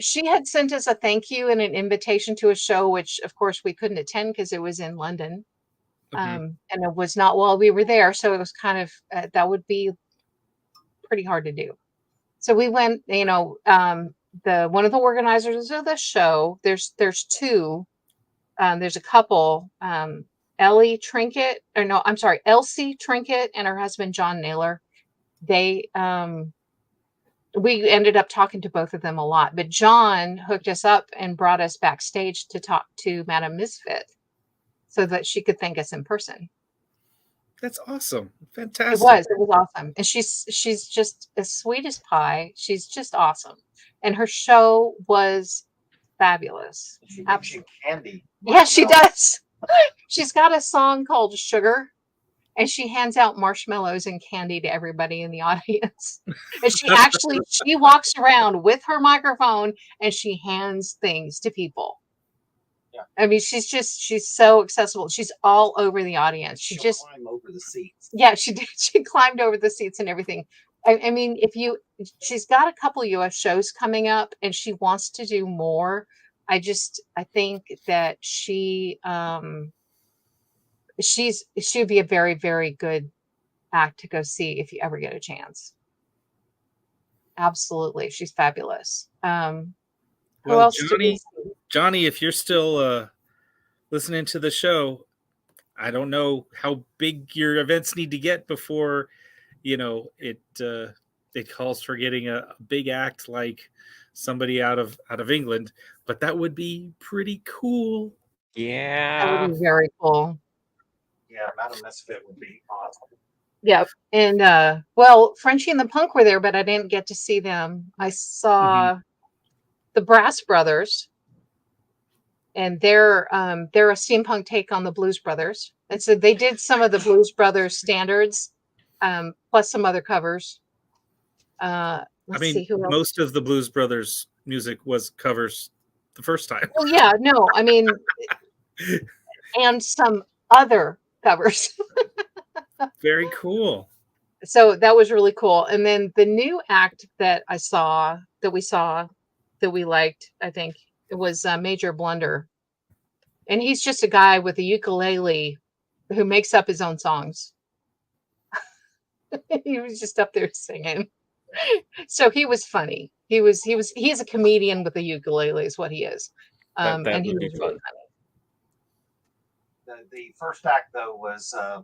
she had sent us a thank you and an invitation to a show, which of course we couldn't attend because it was in London. And it was not while we were there. So it was kind of, that would be pretty hard to do. So we went, one of the organizers of the show, there's two, there's a couple, Elsie Trinket and her husband, John Naylor. They, we ended up talking to both of them a lot, but John hooked us up and brought us backstage to talk to Madame Misfit so that she could thank us in person.
That's awesome. Fantastic.
It was awesome. And she's just as sweet as pie. She's just awesome. And her show was fabulous.
She gives you candy.
Yeah, she does. She's got a song called Sugar, and she hands out marshmallows and candy to everybody in the audience. And she walks around with her microphone and she hands things to people.
Yeah.
I mean, she's so accessible. She's all over the audience. She'll just
climb over the seats. Yeah,
she did. She climbed over the seats and everything. I mean, she's got a couple US shows coming up and she wants to do more. I think that she would be a very, very good act to go see if you ever get a chance. Absolutely. She's fabulous. Who else?
Johnny, if you're still listening to the show, I don't know how big your events need to get before, it calls for getting a big act like somebody out of England, but that would be pretty cool.
Yeah.
That would be very cool.
Yeah, Madame Misfit would be awesome.
Yeah. And Frenchie and the Punk were there, but I didn't get to see them. I saw the Brass Brothers, and they're a steampunk take on the Blues Brothers. And so they did some of the Blues Brothers standards, plus some other covers. See who else.
Most of the Blues Brothers music was covers the first time.
Well, yeah, no, I mean, and some other covers.
Very cool.
So that was really cool. And then the new act that we liked, I think it was Major Blunder. And he's just a guy with a ukulele who makes up his own songs. He was just up there singing. So he was funny. He's a comedian with a ukulele is what he is.
That
and he
would be
was
fun.
really funny.
The first act, though, was a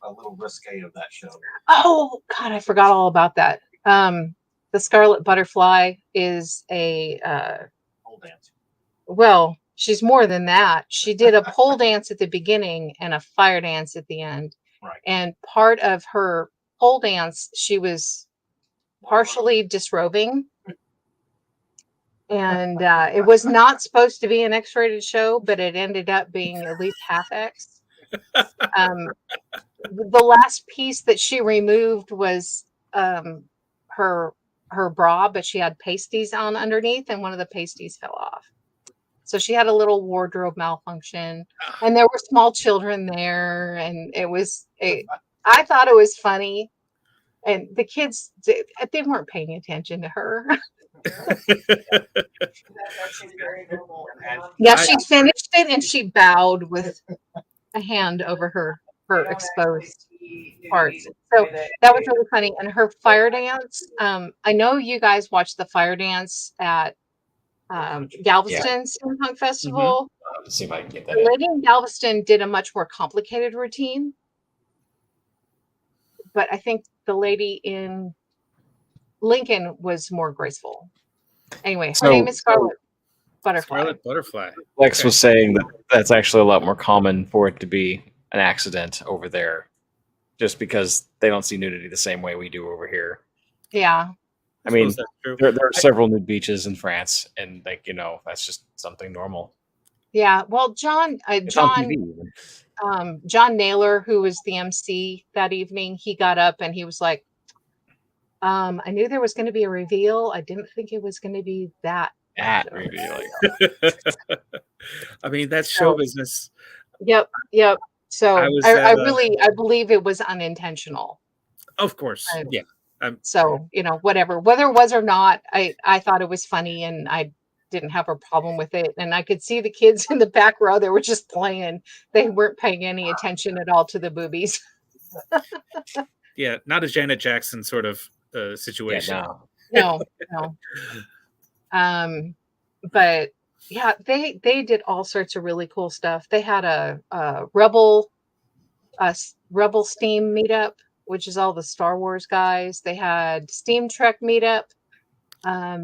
little risque of that show.
Oh, God, I forgot all about that. The Scarlet Butterfly is a
Pole dance.
Well, she's more than that. She did a pole dance at the beginning and a fire dance at the end.
Right.
And part of her pole dance, she was partially disrobing. And it was not supposed to be an X-rated show, but it ended up being at least half X. The last piece that she removed was her bra, but she had pasties on underneath, and one of the pasties fell off. So she had a little wardrobe malfunction, and there were small children there, and I thought it was funny, and the kids, they weren't paying attention to her. Yeah, she finished it and she bowed with a hand over her exposed parts. So that was really funny. And her fire dance, I know you guys watched the fire dance at Galveston Steampunk Festival.
Let's see if I can get that.
The lady in Galveston did a much more complicated routine, but I think the lady in Lincoln was more graceful. Anyway, her name is Scarlet Butterfly.
Scarlet Butterfly.
Lex was saying that that's actually a lot more common for it to be an accident over there, just because they don't see nudity the same way we do over here.
Yeah.
I mean, there are several nude beaches in France, and that's just something normal.
Yeah. Well, John,
It's on TV even.
John Naylor, who was the MC that evening, he got up and he was like, I knew there was going to be a reveal. I didn't think it was going to be that
That
massive."
reveal.
I mean, that's show business.
Yep. So
I was
I
at,
I believe it was unintentional.
of course,
I-
yeah.
So, whatever, whether it was or not, I thought it was funny and I didn't have a problem with it. And I could see the kids in the back row, they were just playing. They weren't paying any attention at all to the boobies.
Yeah, not a Janet Jackson sort of
Yeah,
situation.
no.
No. But yeah, they did all sorts of really cool stuff. They had a Rebel Steam meetup, which is all the Star Wars guys. They had Steam Trek meetup.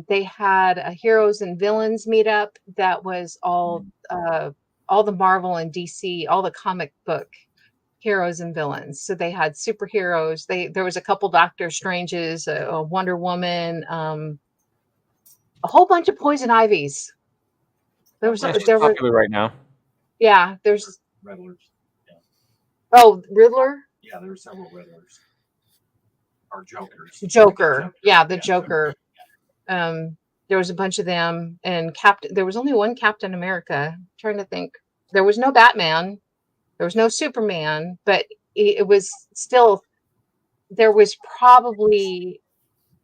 They had a Heroes and Villains meetup that was all the Marvel and DC, all the comic book heroes and villains. So they had superheroes. There was a couple Doctor Stranges, a Wonder Woman, a whole bunch of Poison Ivies.
Yeah, she's popular right now.
Yeah, there's
Riddlers.
Riddler.
Yeah, there were several Riddlers. Or Jokers.
Joker. Yeah, the Joker. There was a bunch of them, and there was only one Captain America. I'm trying to think. There was no Batman. There was no Superman, but it was still, there was probably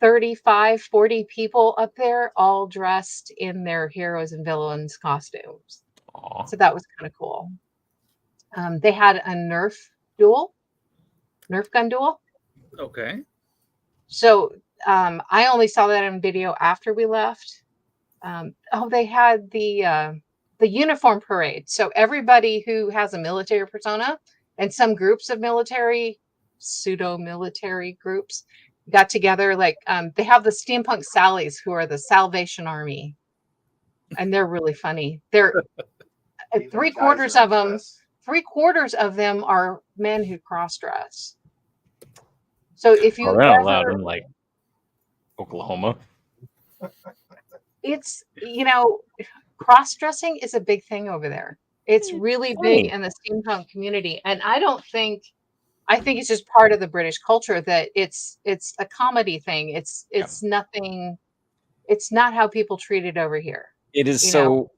35, 40 people up there, all dressed in their heroes and villains costumes.
Aw.
So that was kind of cool. They had a Nerf gun duel.
Okay.
So I only saw that on video after we left. They had the uniform parade. So everybody who has a military persona and some groups of pseudo-military groups got together. Like they have the Steampunk Sallies, who are the Salvation Army, and they're really funny. They're three-quarters of them are men who cross-dress. So if you
they're not allowed in like Oklahoma.
It's cross-dressing is a big thing over there. It's really big in the steampunk community, and I think it's just part of the British culture that it's a comedy thing. It's nothing. It's not how people treat it over here.
It is so.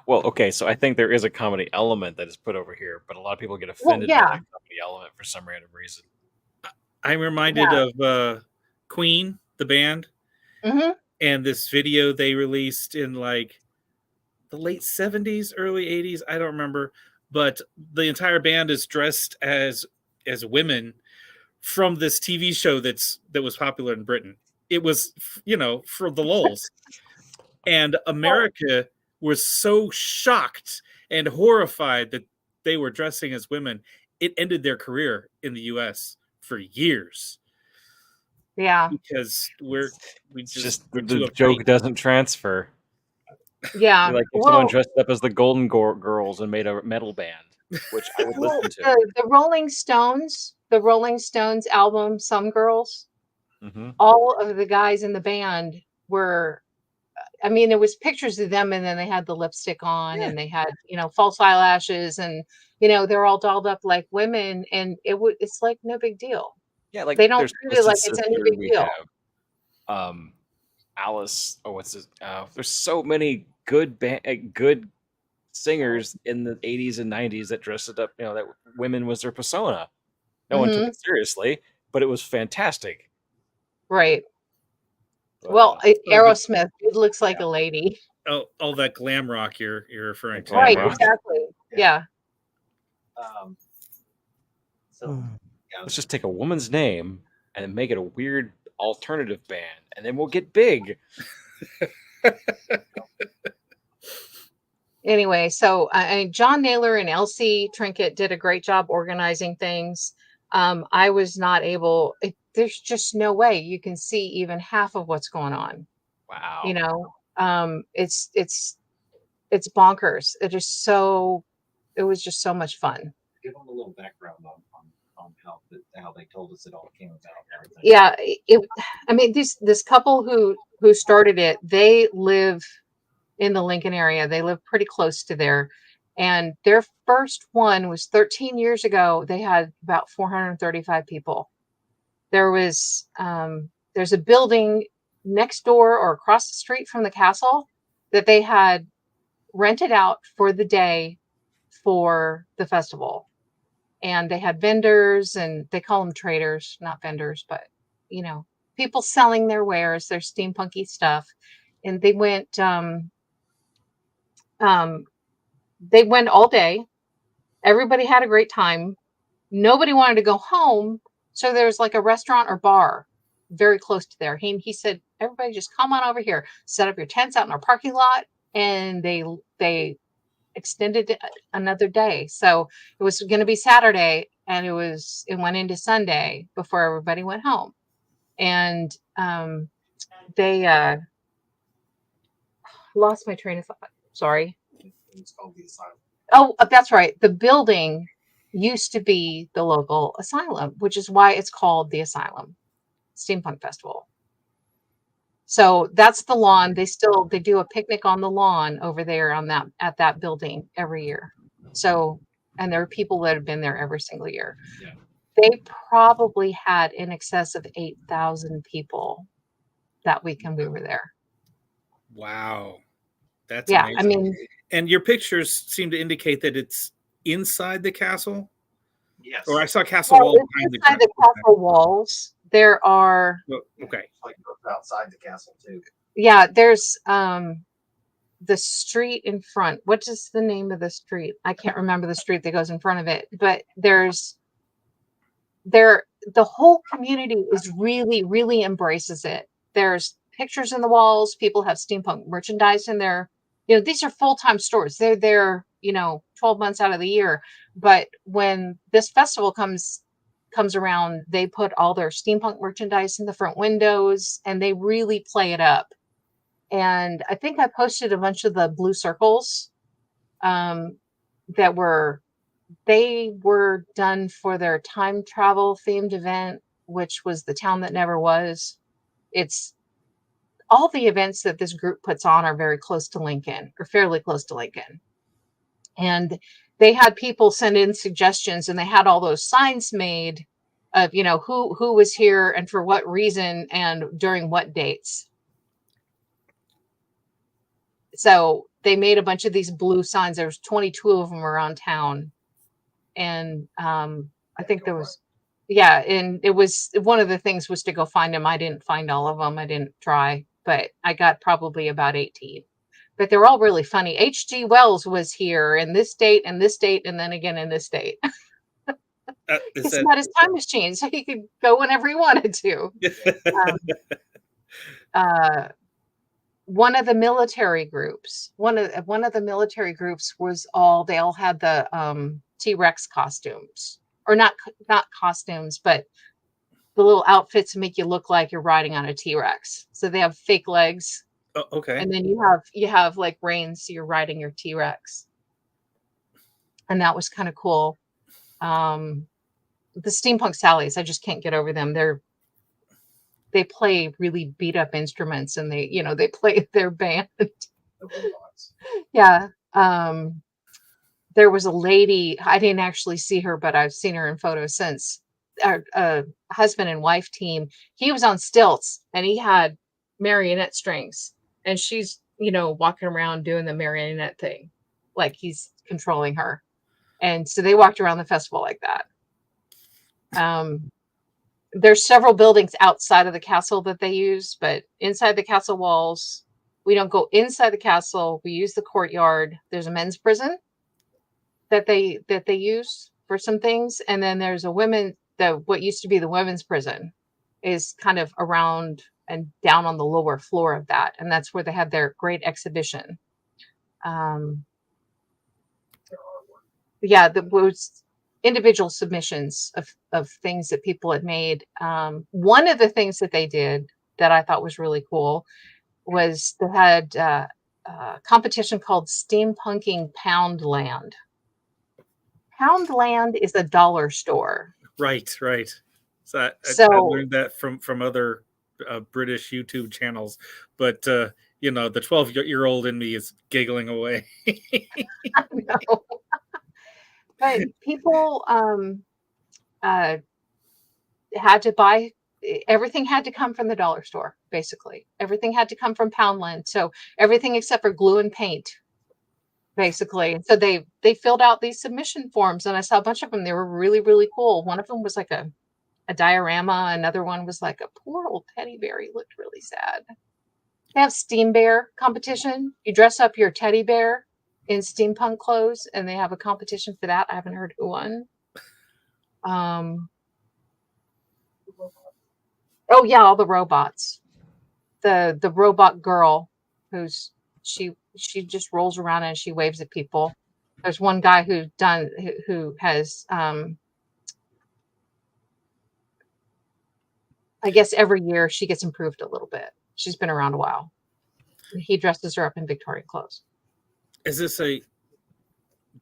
Well, okay, so I think there is a comedy element that is put over here, but a lot of people get offended by the comedy element for some random reason.
I'm reminded of Queen, the band, and this video they released in like the late 70s, early 80s. I don't remember, but the entire band is dressed as women from this TV show that was popular in Britain. It was, for the lulz. And America was so shocked and horrified that they were dressing as women. It ended their career in the US for years.
Yeah.
Because the
joke doesn't transfer.
Yeah.
Like if someone dressed up as the Golden Girls and made a metal band, which I would listen to.
The Rolling Stones album, Some Girls, all of the guys in the band were, it was pictures of them, and then they had the lipstick on and they had, false eyelashes, and, they're all dolled up like women, and it's like no big deal.
Yeah, like
they don't treat it like it's any big deal.
Alice, what's this? There's so many good singers in the 80s and 90s that dressed it up, that women was their persona. No one took it seriously, but it was fantastic.
Right. Well, Aerosmith, it looks like a lady.
Oh, that glam rock you're referring to.
Right, exactly. Yeah.
Let's just take a woman's name and make it a weird alternative band, and then we'll get big.
Anyway, so John Naylor and Elsie Trinket did a great job organizing things. I was not able. There's just no way you can see even half of what's going on.
Wow.
It's bonkers. It was just so much fun.
Give them a little background on how they told us it all came about and everything.
Yeah, this couple who started it, they live in the Lincoln area. They live pretty close to there, And their first one was 13 years ago. They had about 435 people. There's a building next door or across the street from the castle that they had rented out for the day for the festival. And they had vendors, and they call them traders, not vendors, but people selling their wares, their steampunky stuff. And they went all day. Everybody had a great time. Nobody wanted to go home, so there's like a restaurant or bar very close to there. He said, everybody just come on over here, set up your tents out in our parking lot. And they extended it another day. So it was going to be Saturday, and it went into Sunday before everybody went home. And they lost my train of thought. Sorry.
It's called the Asylum.
Oh, that's right. The building used to be the local asylum, which is why it's called the Asylum Steampunk Festival. So that's the lawn. They do a picnic on the lawn over there at that building every year. So, and there are people that have been there every single year.
Yeah.
They probably had in excess of 8,000 people that weekend we were there.
Wow. That's
Yeah,
amazing.
I mean,
and your pictures seem to indicate that it's inside the castle.
Yes.
Or I saw castle walls behind
inside the castle walls. There are
okay.
Like outside the castle too.
Yeah, there's the street in front. What is the name of the street? I can't remember the street that goes in front of it, but the whole community is really embraces it. There's pictures in the walls. People have steampunk merchandise in there. These are full-time stores. They're there, 12 months out of the year. But when this festival comes around, they put all their steampunk merchandise in the front windows, and they really play it up. And I think I posted a bunch of the blue circles they were done for their time travel themed event, which was The Town That Never Was. It's all the events that this group puts on are very close to Lincoln, or fairly close to Lincoln. And they had people send in suggestions, and they had all those signs made of, who was here and for what reason and during what dates. So they made a bunch of these blue signs. There's 22 of them around town. And I think there was, and it was, one of the things was to go find them. I didn't find all of them. I didn't try, but I got probably about 18. But they're all really funny. H.G. Wells was here in this date and this date, and then again in this date. He's got his time machine, so he could go whenever he wanted to. One of the military groups was they all had the T-Rex costumes, or not costumes, but the little outfits to make you look like you're riding on a T-Rex. So they have fake legs.
Oh, okay.
And then you have like reins, so you're riding your T-Rex. And that was kind of cool. The Steampunk Sallies, I just can't get over them. They play really beat up instruments, and they play their band. Yeah. There was a lady, I didn't actually see her, but I've seen her in photos since. Our husband and wife team, he was on stilts, and he had marionette strings, and she's, walking around doing the marionette thing, like he's controlling her. And so they walked around the festival like that. There's several buildings outside of the castle that they use, but inside the castle walls, we don't go inside the castle. We use the courtyard. There's a men's prison that they use for some things. And then there's what used to be the women's prison is kind of around and down on the lower floor of that. And that's where they had their great exhibition. Was individual submissions of things that people had made. One of the things that they did that I thought was really cool was they had a competition called Steampunking Poundland. Poundland is a dollar store.
Right. So I learned that from other British YouTube channels, but the 12-year-old in me is giggling away.
No. But people had to buy everything had to come from the dollar store, basically. Everything had to come from Poundland. So everything except for glue and paint, basically. And so they filled out these submission forms, and I saw a bunch of them. They were really, really cool. One of them was like a diorama. Another one was like a poor old teddy bear. He looked really sad. They have Steam Bear competition. You dress up your teddy bear in steampunk clothes, and they have a competition for that. I haven't heard who won. Oh yeah, all the robots. The robot girl who's she just rolls around and she waves at people. There's one guy who has I guess every year she gets improved a little bit. She's been around a while. He dresses her up in Victorian clothes.
Is this a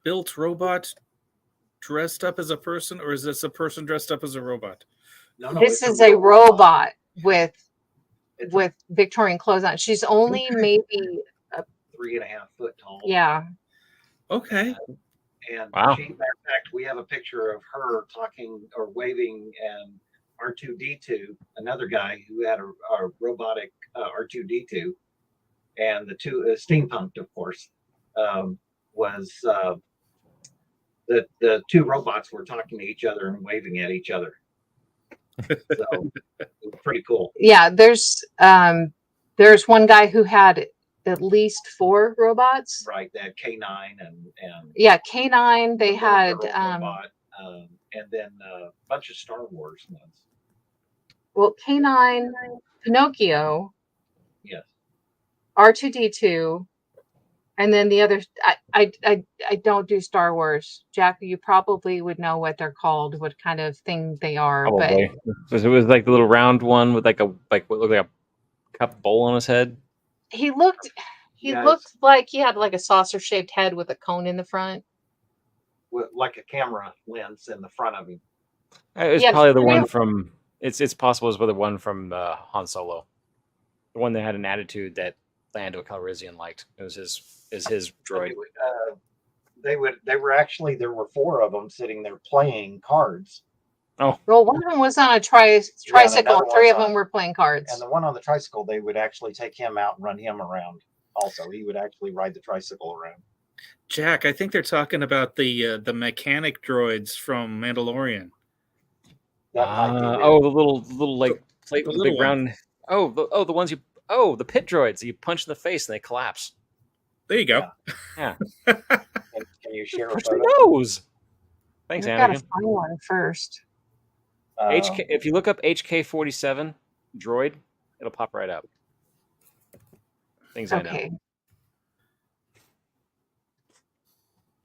built robot dressed up as a person, or is this a person dressed up as a robot?
No, no,
This
it's
is a
real
robot with
It's
Victorian clothes on. She's only maybe
3.5 foot tall.
yeah.
Okay.
And
Wow.
matter of fact, we have a picture of her talking or waving, and R2D2, another guy who had a robotic R2D2, and the two steampunked, of course, was the two robots were talking to each other and waving at each other. So it was pretty cool.
Yeah, there's one guy who had at least 4 robots.
Right, they had K9 and
Yeah, K9. They
the
had
girl robot, and then a bunch of Star Wars ones.
well, K9, Pinocchio,
Yes.
R2D2, and then the other. I don't do Star Wars. Jack, you probably would know what they're called, what kind of thing they are.
Probably. It was like the little round one with what looked like a cup bowl on his head.
But he looked like he had like a saucer shaped head with a cone in the front.
With like a camera lens in the front of him.
It's
Yeah,
probably the
yeah.
one from. It's possible it's the one from Han Solo, the one that had an attitude that Lando Calrissian liked. It was his droid.
They were actually, there were 4 of them sitting there playing cards,
Well, one of them was on a tricycle. And 3 of them were playing cards.
and the one on the tricycle, they would actually take him out and run him around. Also, he would actually ride the tricycle around.
Jack, I think they're talking about the mechanic droids from Mandalorian.
That might be it.
The little like plate
The
with the
little
big round. The ones the pit droids that you punch in the face and they collapse.
There you go.
Yeah.
Can you share a
Punch
photo?
the nose. Thanks,
We've got to
Anakin.
find one first.
If you look up HK-47 droid, it'll pop right up. Things I know.
Okay.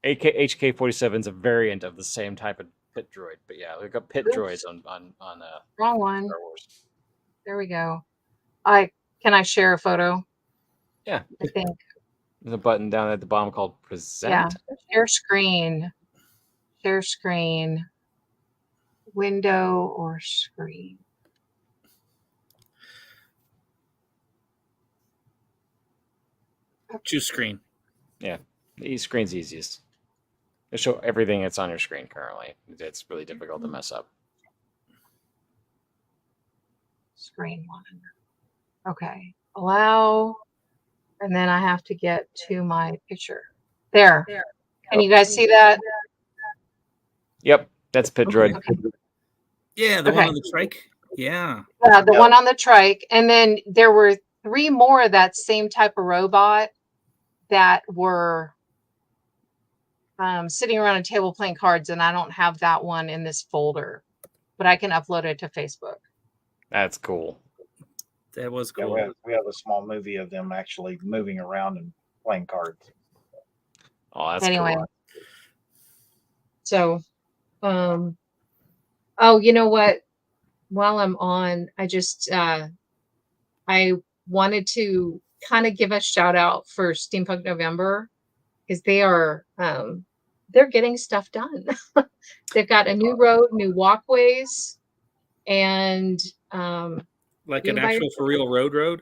HK-47 is a variant of the same type of pit droid, but yeah, look up pit
Oops.
droids on
Wrong one.
Star Wars.
There we go. Can I share a photo?
Yeah.
I think.
There's a button down at the bottom called Present.
Yeah. Share screen. Share screen. Window or screen.
Choose screen.
The screen's easiest. It'll show everything that's on your screen currently. It's really difficult to mess up.
Screen 1. Okay. Allow. And then I have to get to my picture. There. Can you guys see that?
Yep, that's pit droid.
Okay.
Yeah, the one
Okay.
on the trike. Yeah.
The one on the trike. And then there were 3 more of that same type of robot that were sitting around a table playing cards, and I don't have that one in this folder, but I can upload it to Facebook.
That's cool.
That was
Yeah,
cool.
we have a small movie of them actually moving around and playing cards.
Oh, that's
Anyway.
cool.
So, oh, you know what? While I'm on, I wanted to kind of give a shout out for Steampunk November, because they're getting stuff done. They've got a new road, new walkways, and
Like
You
an
invite-
actual for real road.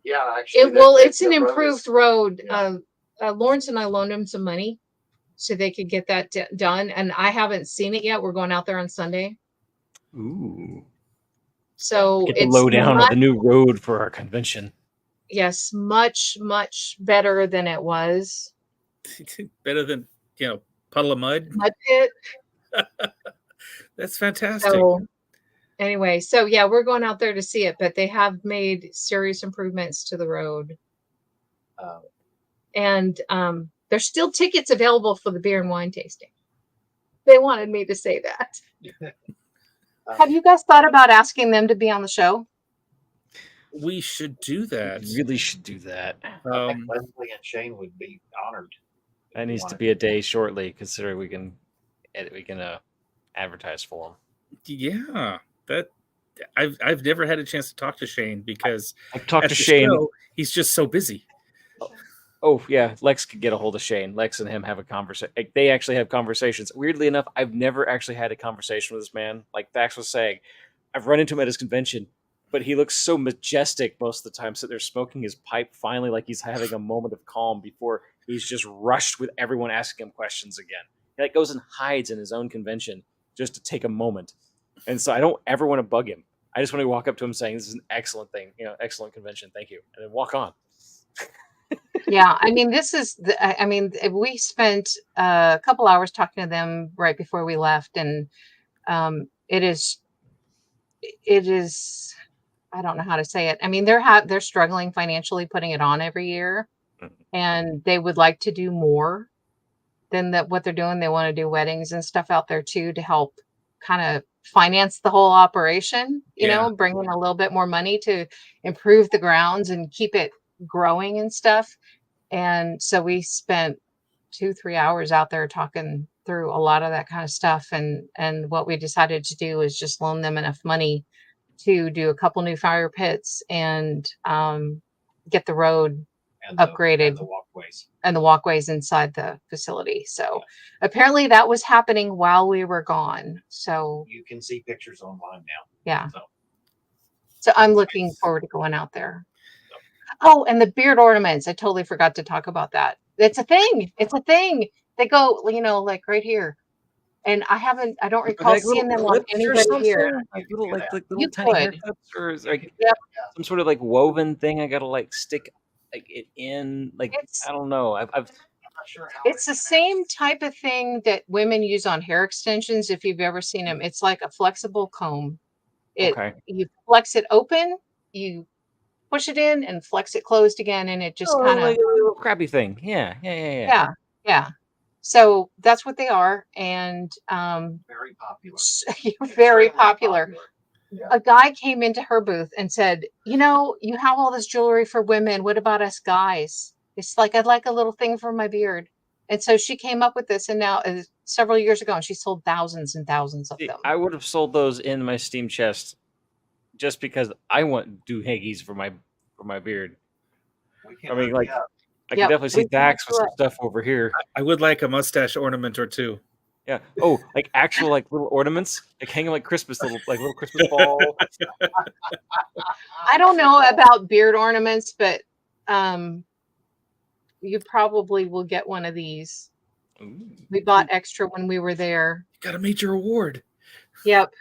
Yeah, actually,
It's an
the road
improved
is-
road.
yeah.
Lawrence and I loaned him some money so they could get that done, and I haven't seen it yet. We're going out there on Sunday,
Ooh.
so
Get the
it's
lowdown of the new road for our convention.
yes, much better than it was.
Better than puddle of mud.
Mud pit.
That's fantastic.
So anyway, so yeah, we're going out there to see it, but they have made serious improvements to the road. And there's still tickets available for the beer and wine tasting. They wanted me to say that. Have you guys thought about asking them to be on the show?
We should do that.
We really should do that.
I think Leslie and Shane would be honored.
That needs to be a day shortly, considering we can advertise for them.
Yeah, that I've never had a chance to talk to Shane because
I've talked
at
to
the
Shane.
show, he's just so busy.
Oh yeah, Lex could get a hold of Shane. Lex and him have a conversation. They actually have conversations. Weirdly enough, I've never actually had a conversation with this man. Like Thax was saying, I've run into him at his convention, but he looks so majestic most of the time. Sitting there smoking his pipe, finally, like he's having a moment of calm before he's just rushed with everyone asking him questions again. He like goes and hides in his own convention just to take a moment. And so I don't ever want to bug him. I just want to walk up to him saying, "This is an excellent thing, excellent convention, thank you," and then walk on.
Yeah, I mean, we spent a couple hours talking to them right before we left, and it is, I don't know how to say it. I mean, they're struggling financially putting it on every year, and they would like to do more than what they're doing. They want to do weddings and stuff out there too to help kind of finance the whole operation, bring in a little bit more money to improve the grounds and keep it growing and stuff. And so we spent 2-3 hours out there talking through a lot of that kind of stuff. And what we decided to do is just loan them enough money to do a couple new fire pits and get the road upgraded and the walkways inside the facility. So apparently that was happening while we were gone. So
you can see pictures online now.
Yeah. So I'm looking forward to going out there. Oh, and the beard ornaments. I totally forgot to talk about that. It's a thing. They go, like right here. And I don't recall seeing them on anybody here.
Like little
You
tiny
could.
haircuts, or like
Yep.
some sort of like woven thing. I gotta like stick like it in. Like I don't know. I've
I'm not sure how
It's the same type of thing that women use on hair extensions. If you've ever seen them, it's like a flexible comb.
Okay.
You flex it open, you push it in, and flex it closed again, and it just kind of
like a little crabby thing. Yeah.
yeah. So that's what they are, and
very popular.
very popular.
Yeah.
A guy came into her booth and said, you have all this jewelry for women. What about us guys? It's like, I'd like a little thing for my beard. And so she came up with this, and now several years ago, and she sold thousands and thousands of them.
I would have sold those in my Steam chest just because I want doohickeys for my beard. I mean, like, I can definitely see Dax with some stuff over here.
I would like a mustache ornament or two.
Yeah. Oh, like actual like little ornaments, like hanging like Christmas little Christmas ball.
I don't know about beard ornaments, but you probably will get one of these.
Ooh.
We bought extra when we were there.
You got a major award.
Yep.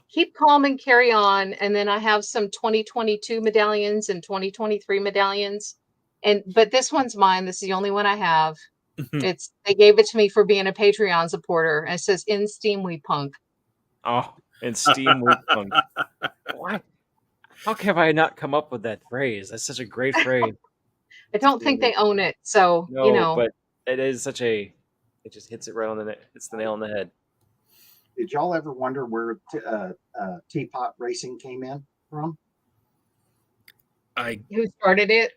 Keep calm and carry on. And then I have some 2022 medallions and 2023 medallions. But this one's mine. This is the only one I have. They gave it to me for being a Patreon supporter. And it says, "In Steam we punk."
Oh, in Steam we punk. Why? How have I not come up with that phrase? That's such a great phrase.
I don't think they own it. So,
No, but it is such a, it just hits it right on the hits the nail on the head.
Did y'all ever wonder where teapot racing came in from?
Who started it?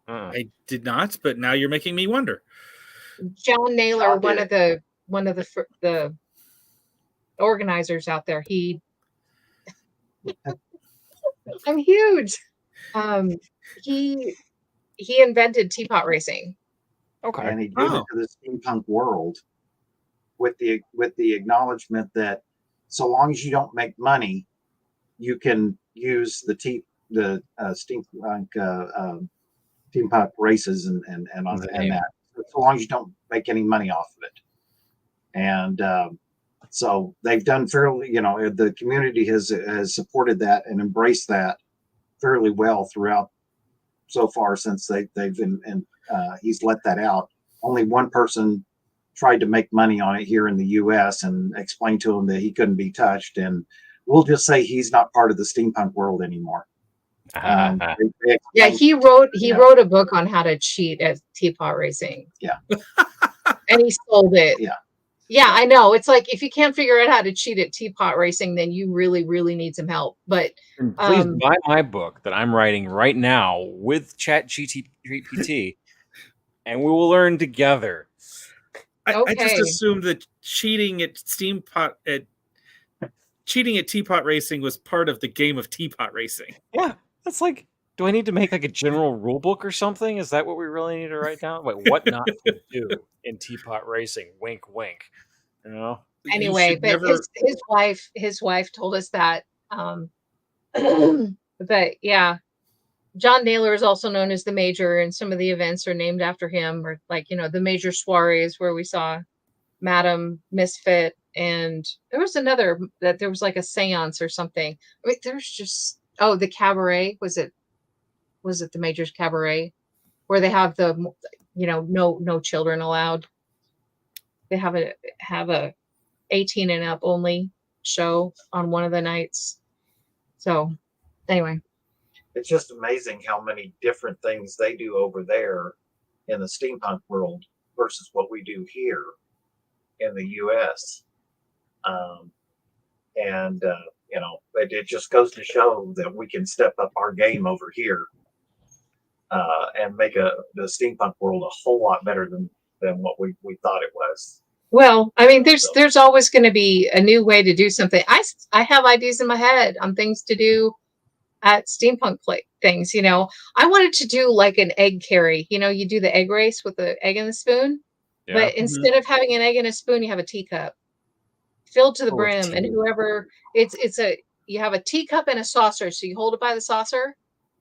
I did not, but now you're making me wonder.
John Naylor, one of the organizers out there. I'm huge. He invented teapot racing.
Okay.
And he gave it to the steampunk world with the acknowledgement that so long as you don't make money, you can use the steampunk races and that, so long as you don't make any money off of it. And so they've done fairly, the community has supported that and embraced that fairly well throughout so far since they've been, and he's let that out. Only one person tried to make money on it here in the U.S. and explained to him that he couldn't be touched, and we'll just say he's not part of the steampunk world anymore.
Yeah, he wrote a book on how to cheat at teapot racing.
Yeah.
And he sold it.
Yeah.
Yeah, I know. It's like, if you can't figure out how to cheat at teapot racing, then you really, really need some help. But
And please buy my book that I'm writing right now with ChatGPT, and we will learn together.
I just assumed that cheating at teapot racing was part of the game of teapot racing.
Yeah, that's like, do I need to make like a general rule book or something? Is that what we really need to write down? Like, what not to do in teapot racing? Wink, wink. You know.
Anyway, but his wife told us that. But yeah, John Naylor is also known as the Major, and some of the events are named after him, or like, the Major soirees where we saw Madame Misfit, and there was another that there was like a seance or something. I mean, there's just the cabaret. Was it the Major's cabaret where they have the no children allowed? They have a 18 and up only show on one of the nights. So anyway,
it's just amazing how many different things they do over there in the steampunk world versus what we do here in the US. It just goes to show that we can step up our game over here and make the steampunk world a whole lot better than what we thought it was.
Well, I mean, there's always going to be a new way to do something. I have ideas in my head on things to do at steampunk things. I wanted to do like an egg carry. You do the egg race with the egg and the spoon, but instead of having an egg and a spoon, you have a teacup filled to the brim, and whoever you have a teacup and a saucer, so you hold it by the saucer,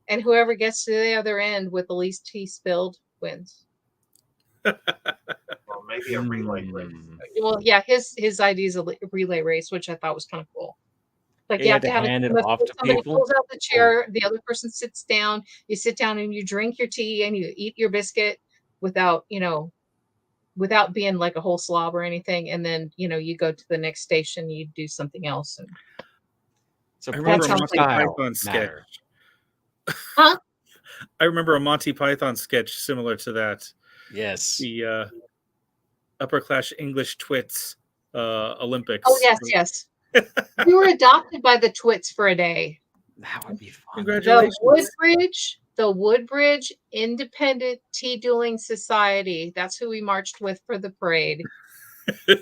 and whoever gets to the other end with the least tea spilled wins.
Or maybe a relay race.
Well, yeah, his idea is a relay race, which I thought was kind of cool. Like, you have to have
hand it
somebody
off to people.
pulls out the chair, the other person sits down, you sit down and you drink your tea and you eat your biscuit without being like a whole slob or anything, and then you go to the next station, you do something else. And
so I remember a Monty Python sketch.
Huh?
I remember a Monty Python sketch similar to that.
Yes.
The upper class English twits Olympics.
Oh yes. We were adopted by the Twits for a day.
That would be fun.
Congratulations.
The Woodbridge Independent Tea Dueling Society. That's who we marched with for the parade. So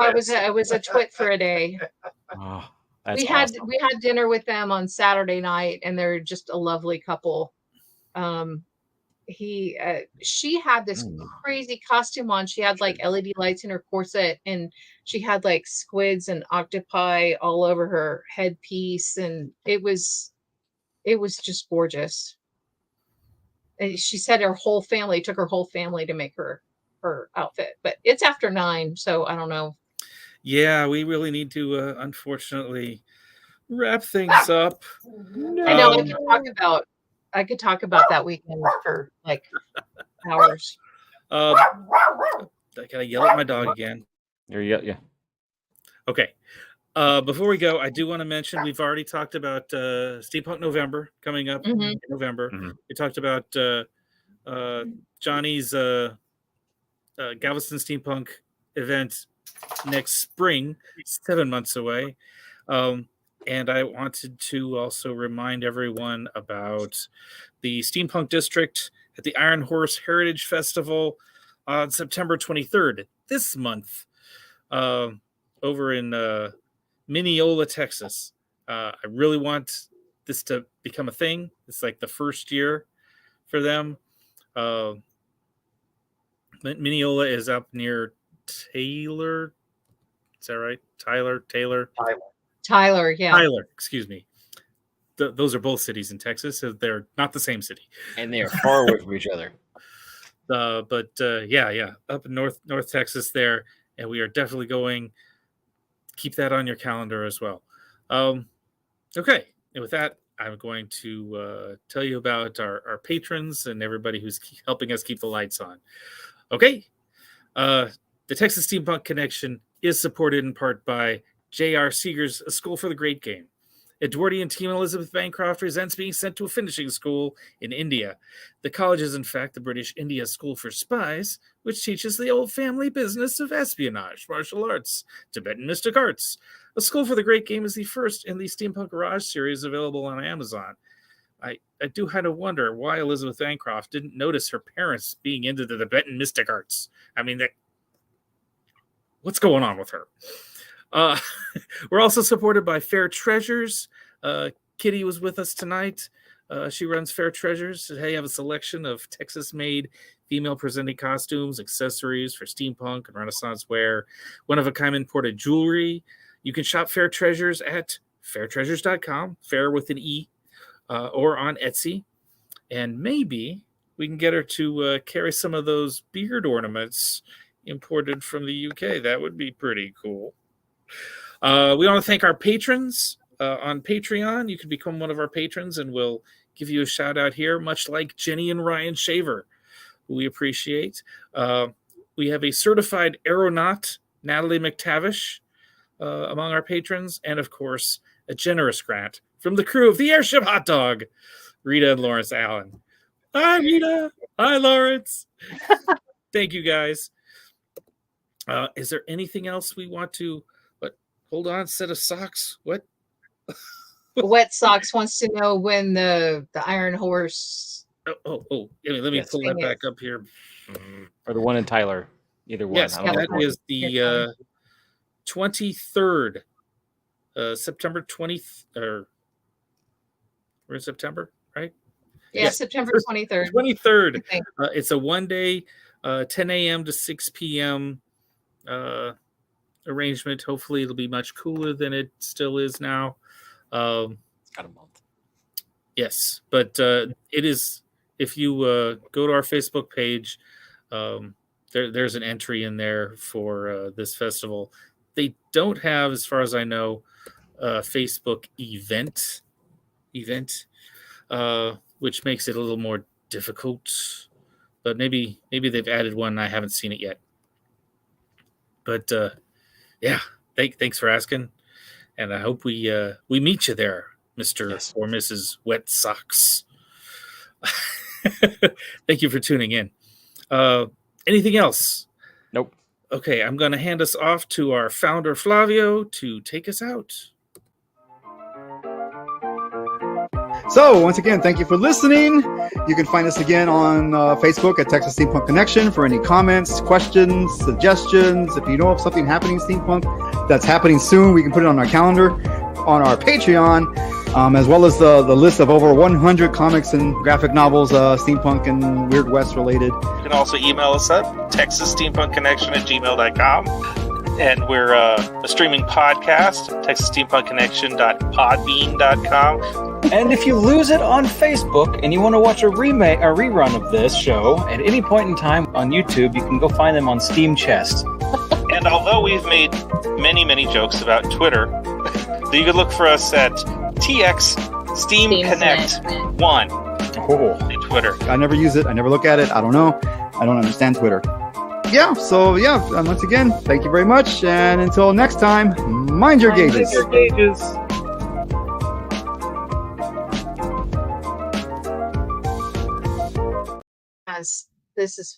I was a twit for a day.
Oh, that's
we
awesome.
had dinner with them on Saturday night, and they're just a lovely couple. She had this crazy costume on. She had like LED lights in her corset, and she had like squids and octopi all over her headpiece, and it was just gorgeous. And she said took her whole family to make her outfit, but it's after 9, so I don't know.
Yeah, we really need to unfortunately wrap things up.
I know. I could talk about that weekend for like hours.
I gotta yell at my dog again.
Yeah.
Okay. Before we go, I do want to mention we've already talked about Steampunk November coming up in November. We talked about Johnny's Galveston Steampunk event next spring, 7 months away. And I wanted to also remind everyone about the Steampunk District at the Iron Horse Heritage Festival on September 23rd, this month, over in Mineola, Texas. I really want this to become a thing. It's like the first year for them. Mineola is up near Taylor. Is that right? Taylor,
yeah.
Tyler, excuse me. those are both cities in Texas. So they're not the same city.
And they are far away from each other.
But up in North Texas there, and we are definitely going. Keep that on your calendar as well. Okay, and with that, I'm going to tell you about our patrons and everybody who's helping us keep the lights on. Okay, the Texas Steampunk Connection is supported in part by J.R. Seeger's A School for the Great Game. Edwardian Team Elizabeth Bancroft resents being sent to a finishing school in India. The college is, in fact, the British India School for Spies, which teaches the old family business of espionage, martial arts, Tibetan mystic arts. A School for the Great Game is the first in the Steampunk Garage series available on Amazon. I do kind of wonder why Elizabeth Bancroft didn't notice her parents being into the Tibetan mystic arts. I mean, what's going on with her? We're also supported by Fair Treasures. Kitty was with us tonight. She runs Fair Treasures. They have a selection of Texas-made female-presenting costumes, accessories for steampunk and Renaissance wear, one-of-a-kind imported jewelry. You can shop Fair Treasures at fairtreasures.com, fair with an E, or on Etsy. And maybe we can get her to carry some of those beard ornaments imported from the UK. That would be pretty cool. We want to thank our patrons on Patreon. You can become one of our patrons and we'll give you a shout out here, much like Jenny and Ryan Shaver, who we appreciate. We have a certified aeronaut, Natalie McTavish, among our patrons, and of course, a generous grant from the crew of the Airship Hot Dog, Rita and Lawrence Allen. Hi, Rita. Hi, Lawrence. Thank you, guys. Is there anything else we want to... Hold on, set of socks. What?
Wet Socks wants to know when the Iron Horse.
Oh. Let me pull that back up here.
Or the one in Tyler. Either one.
Yes, that is the 23rd. September 20th. We're in September, right?
Yeah, September 23rd.
23rd. It's a one-day, 10 a.m. to 6 p.m. Arrangement. Hopefully it'll be much cooler than it still is now.
It's got a month.
Yes, but it is, if you go to our Facebook page, there's an entry in there for this festival. They don't have, as far as I know, a Facebook event, which makes it a little more difficult, but maybe they've added one and I haven't seen it yet. But yeah, thanks for asking, and I hope we meet you there, Mr. or Mrs. Wet Socks. Thank you for tuning in. Anything else?
Nope.
Okay, I'm going to hand us off to our founder, Flavio, to take us out.
So, once again, thank you for listening. You can find us again on Facebook at Texas Steampunk Connection for any comments, questions, suggestions. If you know of something happening steampunk that's happening soon, we can put it on our calendar, on our Patreon, as well as the list of over 100 comics and graphic novels, steampunk and Weird West related.
You can also email us at texassteampunkconnection@gmail.com. And we're a streaming podcast, texassteampunkconnection.podbean.com.
And if you lose it on Facebook and you want to watch a rerun of this show at any point in time on YouTube, you can go find them on Steam Chest.
And although we've made many, many jokes about Twitter, you can look for us at TX Steam Connect 1 on Twitter.
I never use it. I never look at it. I don't know. I don't understand Twitter. Yeah, so once again, thank you very much. And until next time, mind your gauges.
As this is